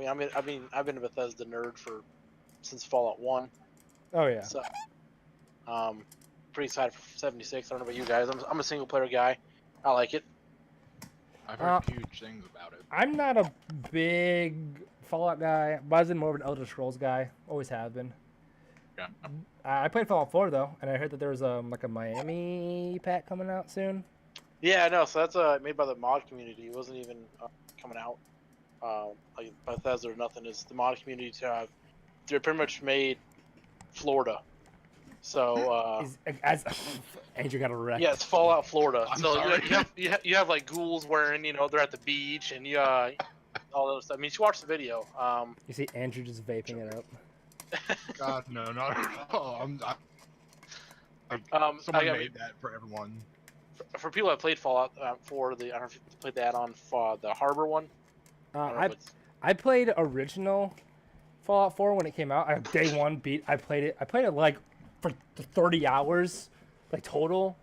been a Bethesda nerd since Fallout 1. Oh yeah. So, pretty excited for 76. I don't know about you guys. I'm a single player guy. I like it. I've heard huge things about it. I'm not a big Fallout guy, but I've been more of an Elder Scrolls guy. Always have been. Yeah. I played Fallout 4 though, and I heard that there was like a Miami pack coming out soon. Yeah, no. So that's made by the mod community. It wasn't even coming out. Like Bethesda or nothing. Is the mod community to have? They're pretty much made Florida. So Andrew got a wreck. yeah, it's Fallout Florida. I'm So sorry. you have like ghouls wearing, they're at the beach and all those stuff. I mean, you watch the video. You see Andrew just vaping it up. God, no, not at all. Someone made that for everyone. For people that played Fallout 4, I don't know if you played the add-on for the Harbor one. I played original Fallout 4 when it came out. Day one I played it like for 30 hours, like total.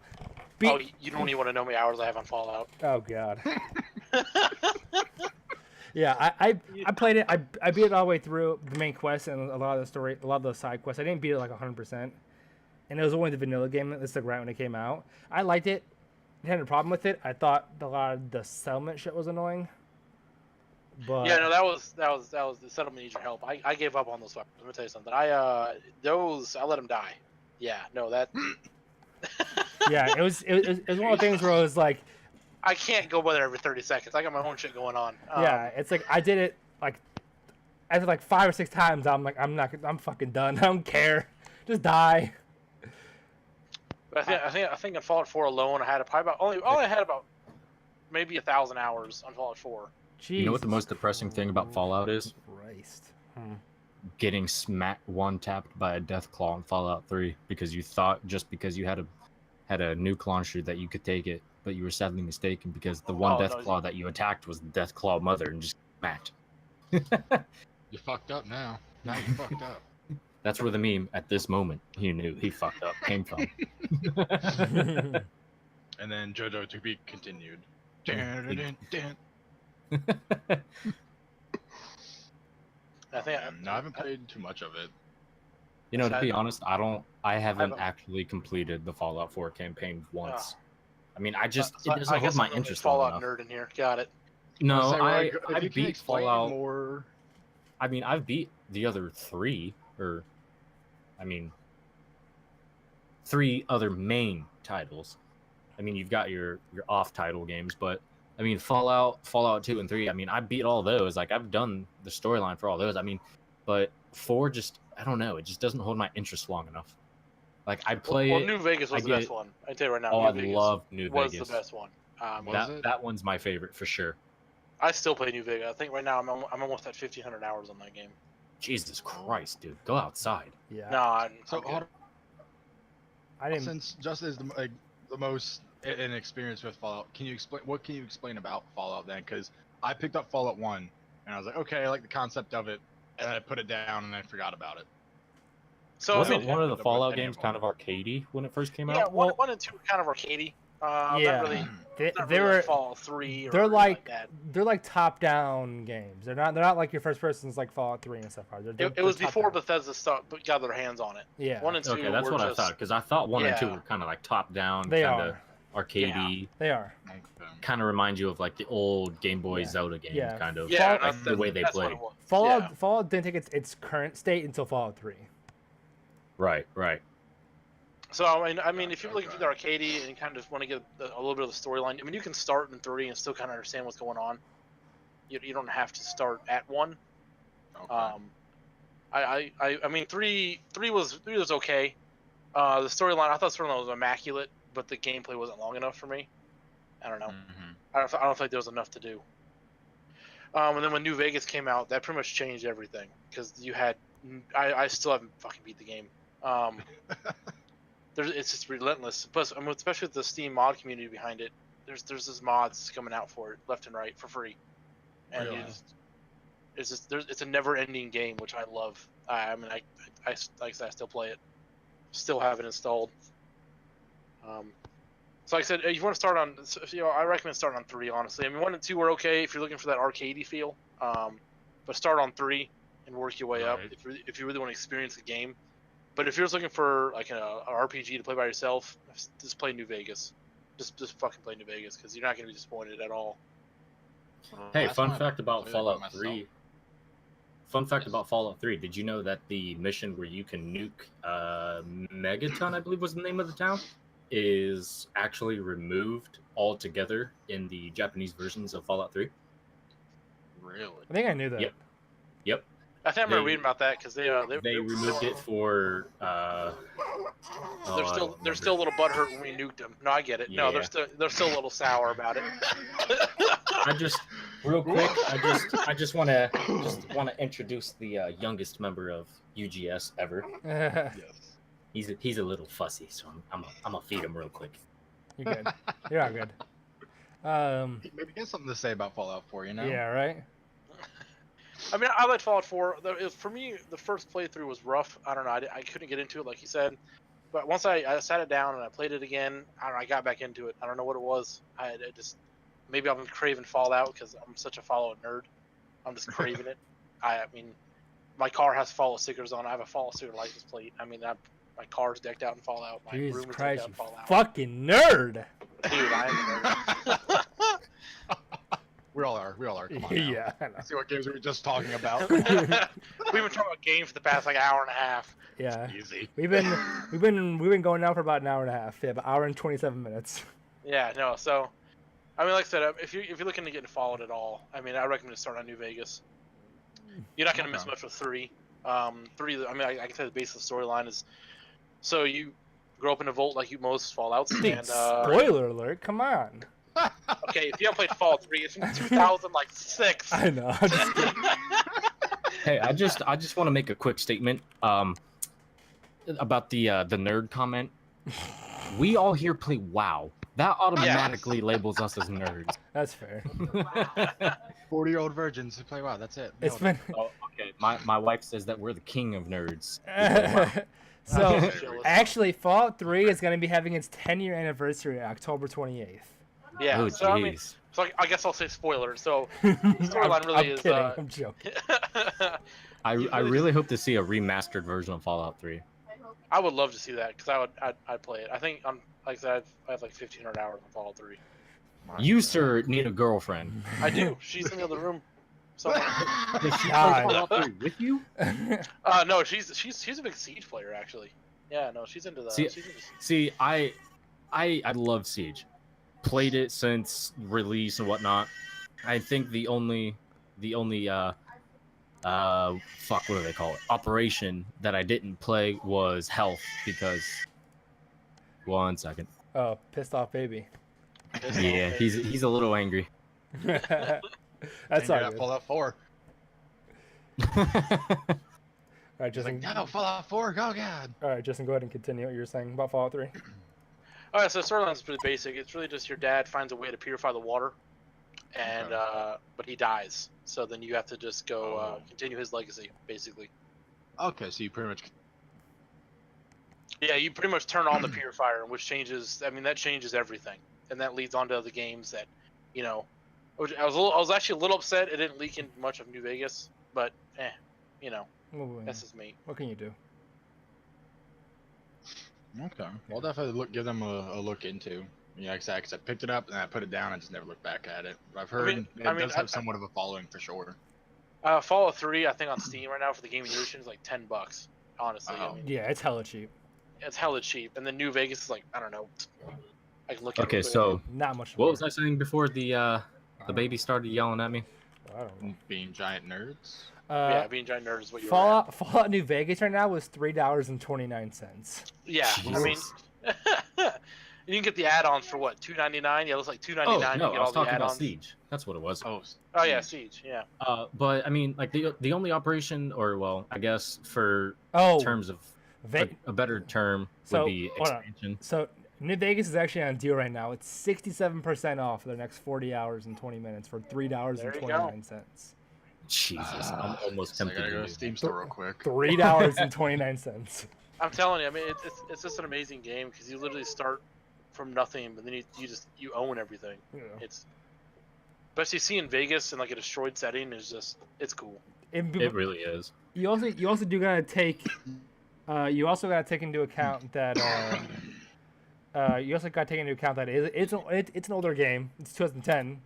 Oh, you don't even want to know how many hours I have on Fallout. Oh god. Yeah, I played it. I beat it all the way through the main quest and a lot of the side quests. I didn't beat it like 100%, and it was only the vanilla game that stuck around when it came out. I liked it. I had a problem with it. I thought a lot of the settlement shit was annoying. But Yeah, no, that was the settlement needs your help. I gave up on those weapons. Let me tell you something. I let them die. Yeah, no, that. yeah, it was one of the things where it was like, I can't go by there every 30 seconds. I got my own shit going on. yeah, it's like I did it like after like 5 or 6 times. I'm like, I'm fucking done. I don't care. Just die. But I think in Fallout 4 alone, I had I had about maybe 1,000 hours on Fallout 4. Jeez. You know what the most depressing thing about Fallout is? Christ. Getting smacked one tapped by a death claw in Fallout 3 because you thought just because you had a nuke launcher that you could take it, but you were sadly mistaken because the one claw that you attacked was the death claw mother and just smacked. You fucked up now. Now you fucked up. That's where the meme at this moment he knew he fucked up came from. And then JoJo to be continued. Dun, dun, I I haven't played too much of it. You know, to be honest, I haven't actually completed the Fallout 4 campaign once. I mean, it doesn't hold my interest long Fallout enough. nerd in here. Got it. No, I If you can beat explain Fallout. more. I mean, I've beat the other three other main titles. I mean, you've got your off-title games, but I mean, Fallout 2 and 3. I mean, I beat all those. Like, I've done the storyline for all those. I mean, but 4 just, I don't know. It just doesn't hold my interest long enough. Like, I play it. New Vegas was the best one. I tell you right now. Oh, New Vegas love New was Vegas. the best one. That one's my favorite for sure. I still play New Vegas. I think right now I'm almost at 1,500 hours on that game. Jesus Christ, dude. Go outside. Yeah. No, I'm So good. I didn't. Since Justin is the most inexperienced with Fallout, what can you explain about Fallout then? Because I picked up Fallout 1 and I was like, okay, I like the concept of it, and then I put it down and I forgot about it. So Wasn't one of the the Fallout any games of kind of arcadey when it first came yeah, out? one and 2 kind of arcadey. Yeah. Not really. They Not were really like Fallout 3. Or they're anything like that. they're like top-down games. They're not like your first person's like Fallout 3 and stuff. It was before Bethesda got their hands on it. Yeah. 1 and 2 Okay, that's were what I just, thought, because I thought 1 and 2 Yeah. were kind of like top-down, They kind of are. arcadey. They are. Kind of remind you of like the old Game Boy Yeah. Zelda games, Yeah. kind of. Yeah, like the way they that's play. what it was. Fallout didn't take its current state until Fallout 3. Right. So I mean, if you're looking for the arcadey and kind of want to get a little bit of the storyline, I mean, you can start in 3 and still kind of understand what's going on. You don't have to start at 1. Okay. I mean, 3 was okay. The storyline, I thought the storyline was immaculate, but the gameplay wasn't long enough for me. I don't know. Mhm. I don't think there was enough to do. And then when New Vegas came out, that pretty much changed everything because you had. I still haven't fucking beat the game. It's just relentless. Plus, I mean, especially with the Steam mod community behind it. There's this mods coming out for it left and right for free, and Really? it's a never-ending game, which I love. I mean, like I said, I still play it, still have it installed. So like I said, if you want to start on, I recommend starting on 3. Honestly, I mean 1 and 2 are okay if you're looking for that arcadey feel, but start on 3 and work your way up Right. if you really want to experience the game. But if you're just looking for like an RPG to play by yourself, just play New Vegas. Just fucking play New Vegas because you're not going to be disappointed at all. Hey, Last fun time I fact about played it by Fallout myself. 3. Fun fact Yes. about Fallout 3. Did you know that the mission where you can nuke Megaton, I believe was the name of the town, is actually removed altogether in the Japanese versions of Fallout 3? Really? I think I knew that. Yep. Yep. I think I remember They- reading about that because they removed it for They're still a little butthurt when we nuked them. No, I get it. No, Yeah. they're still a little sour about it. I just real quick, I just want to introduce the youngest member of UGS ever. Yes. He's a little fussy, so I'm gonna feed him real quick. You're good. You're all good. Maybe get something to say about Fallout 4, you know? Yeah, right? I mean, I liked Fallout 4. For me, the first playthrough was rough. I don't know. I couldn't get into it, like you said. But once I sat it down and I played it again, I don't know, I got back into it. I don't know what it was. I just maybe I'm craving Fallout because I'm such a Fallout nerd. I'm just craving it. I mean, my car has Fallout stickers on. I have a Fallout sticker license plate. I mean, my car's decked out in Fallout. My Jesus room is decked Christ, out you in Fallout. fucking nerd! Dude, I am. We all are. Come on. Now. Yeah, I know. See what games we were just talking about. We've been talking about games for the past like hour and a half. Yeah. Easy. We've been going now for about an hour and a half. Yeah, about an hour and 27 minutes. Yeah, no. So, I mean, like I said, if you're looking to get into Fallout at all, I mean, I recommend to start on New Vegas. You're not going to miss Okay. much with 3. 3, I mean, I can tell the base of the storyline is, so you grow up in a vault like most Fallouts, Dude, and spoiler alert! Come on. okay, if you haven't played Fallout 3, it's from 2006. I know. I'm just kidding. Hey, I just want to make a quick statement about the nerd comment. We all here play WoW. That automatically labels us as nerds. That's fair. 40-year-old virgins who play WoW. That's it. It's Nailed been Oh, okay. My wife says that we're the king of nerds. so. Jealous. Actually, Fallout 3 is going to be having its 10-year anniversary October 28th. Yeah, Oh, so I mean, jeez. so I guess I'll say spoiler. So, Storyline really I'm is, kidding. uh, I'm joking. I really really hope to see a remastered version of Fallout 3. I would love to see that because I'd play it. I think like I said, I have like 1,500 hours on Fallout 3. You, sir, need a girlfriend. I do. She's in the other room. So, Does she play God. Fallout 3 with you? no, she's a big Siege player actually. Yeah, no, she's into the. See- she's into See, I love Siege. Played it since release and whatnot. I think the only fuck, what do they call it? Operation that I didn't play was Health because 1 second. Oh, pissed off baby. Yeah, he's a little angry. That's That's all good. Fallout 4. All right, Just Justin. like, no, Fallout 4, go God. All right, Justin, go ahead and continue what you were saying about Fallout 3. All right, so the storyline's pretty basic. It's really just your dad finds a way to purify the water, and Okay. but he dies. So then you have to just go Oh. continue his legacy, basically. Okay, so you pretty much. Yeah, you pretty much turn on the purifier, which changes. I mean, that changes everything, and that leads on to other games that, you know, I was actually a little upset it didn't leak into much of New Vegas, but you know, that's just me. What can you do? Okay. Well, definitely give them a look into. Yeah, exactly. I picked it up and I put it down and just never looked back at it. I've heard mean, it does have somewhat of a following for sure. Fallout 3, I think on Steam right now for the gaming edition is like $10. Honestly, I Oh. mean, Yeah, it's hella cheap. it's hella cheap, and then New Vegas is like I don't know. I can look at it Okay, real quick. so Not much. what more. was I saying before the baby started yelling at me? I don't know. Being giant nerds. Yeah, being giant nerd is what you were at. Fallout New Vegas right now was $3.29. Yeah, I mean, Jesus. you can get the add-ons for what, $2.99? Yeah, it looks like $2.99. Oh You no, get I all was the talking about add-ons. Siege. That's what it was. Oh yeah, Siege. Yeah. But I mean, like the only operation, or well, I guess for Oh, terms of a better term So, would be hold on. expansion. So New Vegas is actually on a deal right now. It's 67% off for the next 40 hours and 20 minutes for $3.29. Jesus, I'm almost So I tempted gotta to go do to Steam that. store real quick. $3.29. I'm telling you, I mean, it's just an amazing game because you literally start from nothing, but then you own everything. Yeah. It's especially seeing Vegas in like a destroyed setting is just it's cool. It really is. You also do gotta take into account that it's an older game. It's 2010,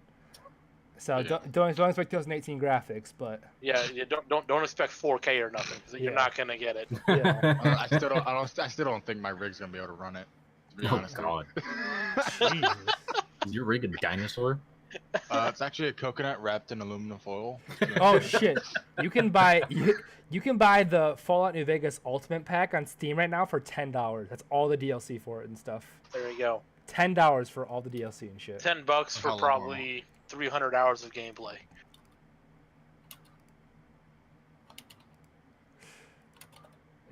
so Yeah. don't expect 2018 graphics. But Yeah, don't expect 4K or nothing because you're Yeah. not gonna get it. yeah, I still don't think my rig's gonna be able to run it. To be Oh honest. God, Jesus. is your rig a dinosaur? It's actually a coconut wrapped in aluminum foil. Oh shit! You can buy the Fallout New Vegas Ultimate Pack on Steam right now for $10. That's all the DLC for it and stuff. There you go. $10 for all the DLC and shit. $10 for How long? probably 300 hours of gameplay.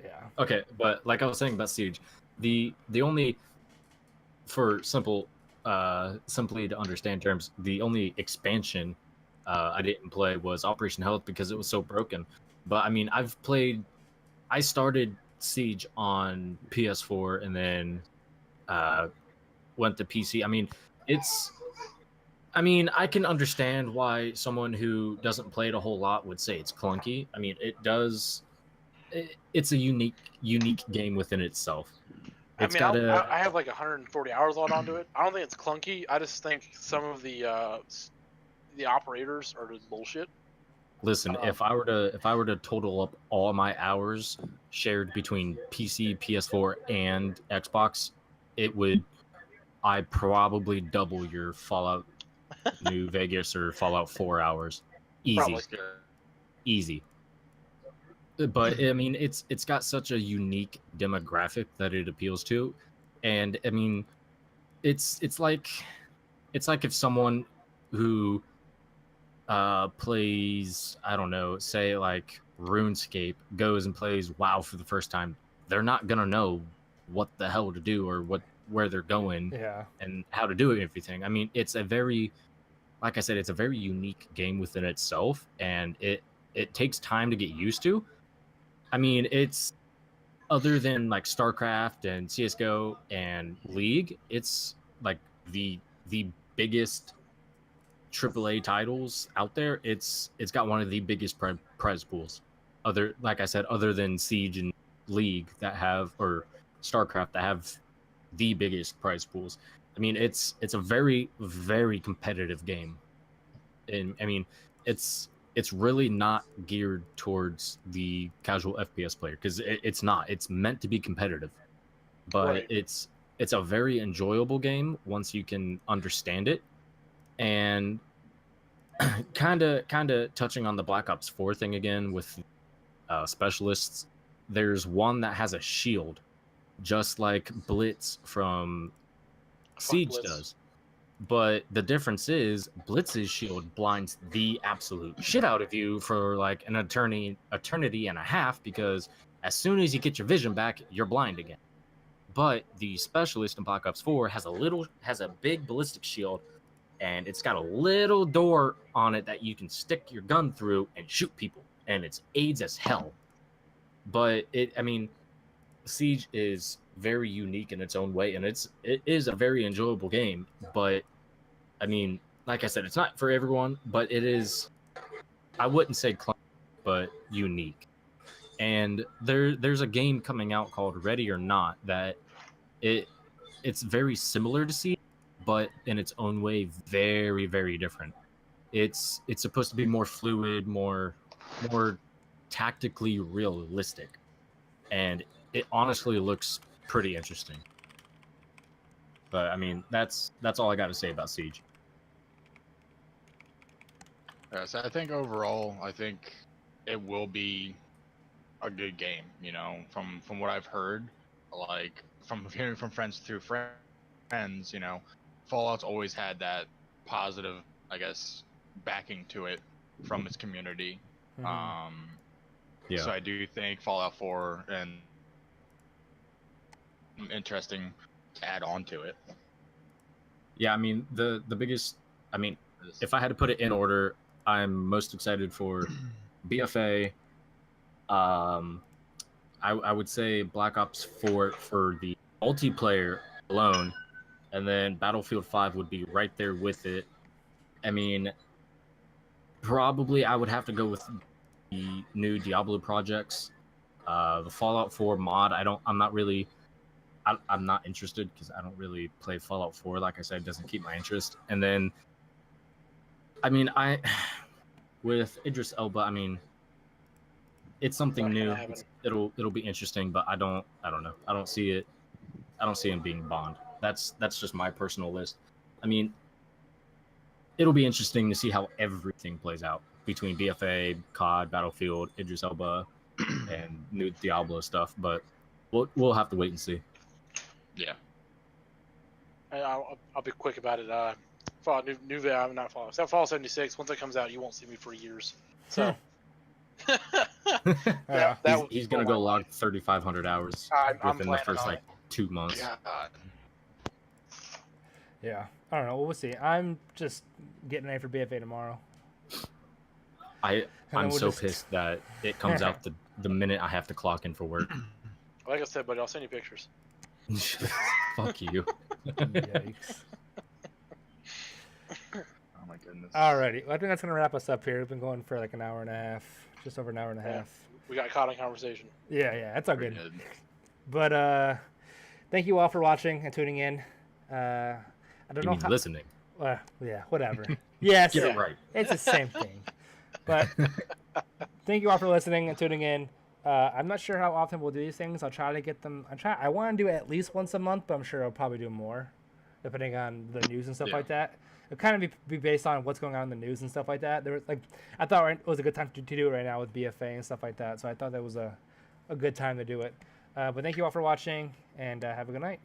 Yeah. Okay, but like I was saying about Siege, the only for simply to understand terms, the only expansion I didn't play was Operation Health because it was so broken. But I mean, I started Siege on PS4 and then went to PC. I can understand why someone who doesn't play it a whole lot would say it's clunky. I mean, it's a unique game within itself. I have like 140 hours logged onto it. I don't think it's clunky. I just think some of the operators are just bullshit. Listen, if I were to total up all my hours shared between PC, PS4, and Xbox, I probably double your Fallout New Vegas or Fallout 4 hours. Probably. Easy. But I mean, it's got such a unique demographic that it appeals to, and I mean, it's like if someone who plays, I don't know, say like RuneScape goes and plays WoW for the first time, they're not gonna know what the hell to do or where they're going and how to do it and everything. I mean, like I said, it's a very unique game within itself, and it takes time to get used to. I mean, it's other than like StarCraft and CS:GO and League, it's like the biggest AAA titles out there. It's got one of the biggest prize pools. Other than Siege and League or StarCraft that have the biggest prize pools. I mean, it's a very, very competitive game, and I mean, it's really not geared towards the casual FPS player because it's not. It's meant to be competitive, but Right. it's a very enjoyable game once you can understand it. And kind of touching on the Black Ops 4 thing again with specialists, there's one that has a shield, just like Blitz from Siege Blitz. does. But the difference is Blitz's shield blinds the absolute shit out of you for like an eternity and a half, because as soon as you get your vision back, you're blind again. But the specialist in Black Ops 4 has a big ballistic shield, and it's got a little door on it that you can stick your gun through and shoot people, and it's AIDS as hell. But Siege is very unique in its own way, and it is a very enjoyable game. But I mean, like I said, it's not for everyone, but it is, I wouldn't say clunky, but unique. And there's a game coming out called Ready or Not that it's very similar to Siege, but in its own way very, very different. It's supposed to be more fluid, more tactically realistic, and it honestly looks pretty interesting. But I mean, that's all I got to say about Siege. Yeah, so I think overall, I think it will be a good game. You know, from what I've heard, like from hearing from friends through friends, you know, Fallout's always had that positive, I guess, backing to it from its community. Mhm. Yeah. So I do think Fallout 4 and interesting to add on to it. Yeah, I mean the biggest. I mean, if I had to put it in order, I'm most excited for BFA. I would say Black Ops 4 for the multiplayer alone, and then Battlefield 5 would be right there with it. I mean, probably I would have to go with the new Diablo projects. The Fallout 4 mod, I'm not really, I'm not interested because I don't really play Fallout 4. Like I said, it doesn't keep my interest. And then, I mean, with Idris Elba, I mean, it's something Not gonna new. happen. It'll be interesting, but I don't know. I don't see it. I don't see him being Bond. That's just my personal list. I mean, it'll be interesting to see how everything plays out between BFA, COD, Battlefield, Idris Elba, and new Diablo stuff. But we'll have to wait and see. Yeah. I'll be quick about it. Fallout not Fallout. Fallout 76. Once it comes out, you won't see me for years. So He's gonna go log 3,500 hours I'm within the planning first on like 2 months. God. Yeah, I don't know. We'll see. I'm just getting ready for BFA tomorrow. I'm we'll so just- pissed that it comes out the minute I have to clock in for work. Like I said, buddy, I'll send you pictures. Fuck you. Yikes. Oh my goodness. Alrighty, well, I think that's gonna wrap us up here. We've been going for like an hour and a half, just over an hour and a Yeah. half. We got caught in conversation. Yeah, that's all Pretty good. But thank you all for watching and tuning in. I don't You know mean how. listening? Yeah, whatever. Yes, Get it right. it's the same thing. But thank you all for listening and tuning in. I'm not sure how often we'll do these things. I'll try to get them. I want to do it at least once a month, but I'm sure I'll probably do more, depending on the news and stuff Yeah. like that. It'll kind of be based on what's going on in the news and stuff like that. There was I thought it was a good time to do it right now with BFA and stuff like that. So I thought that was a good time to do it. But thank you all for watching, and have a good night.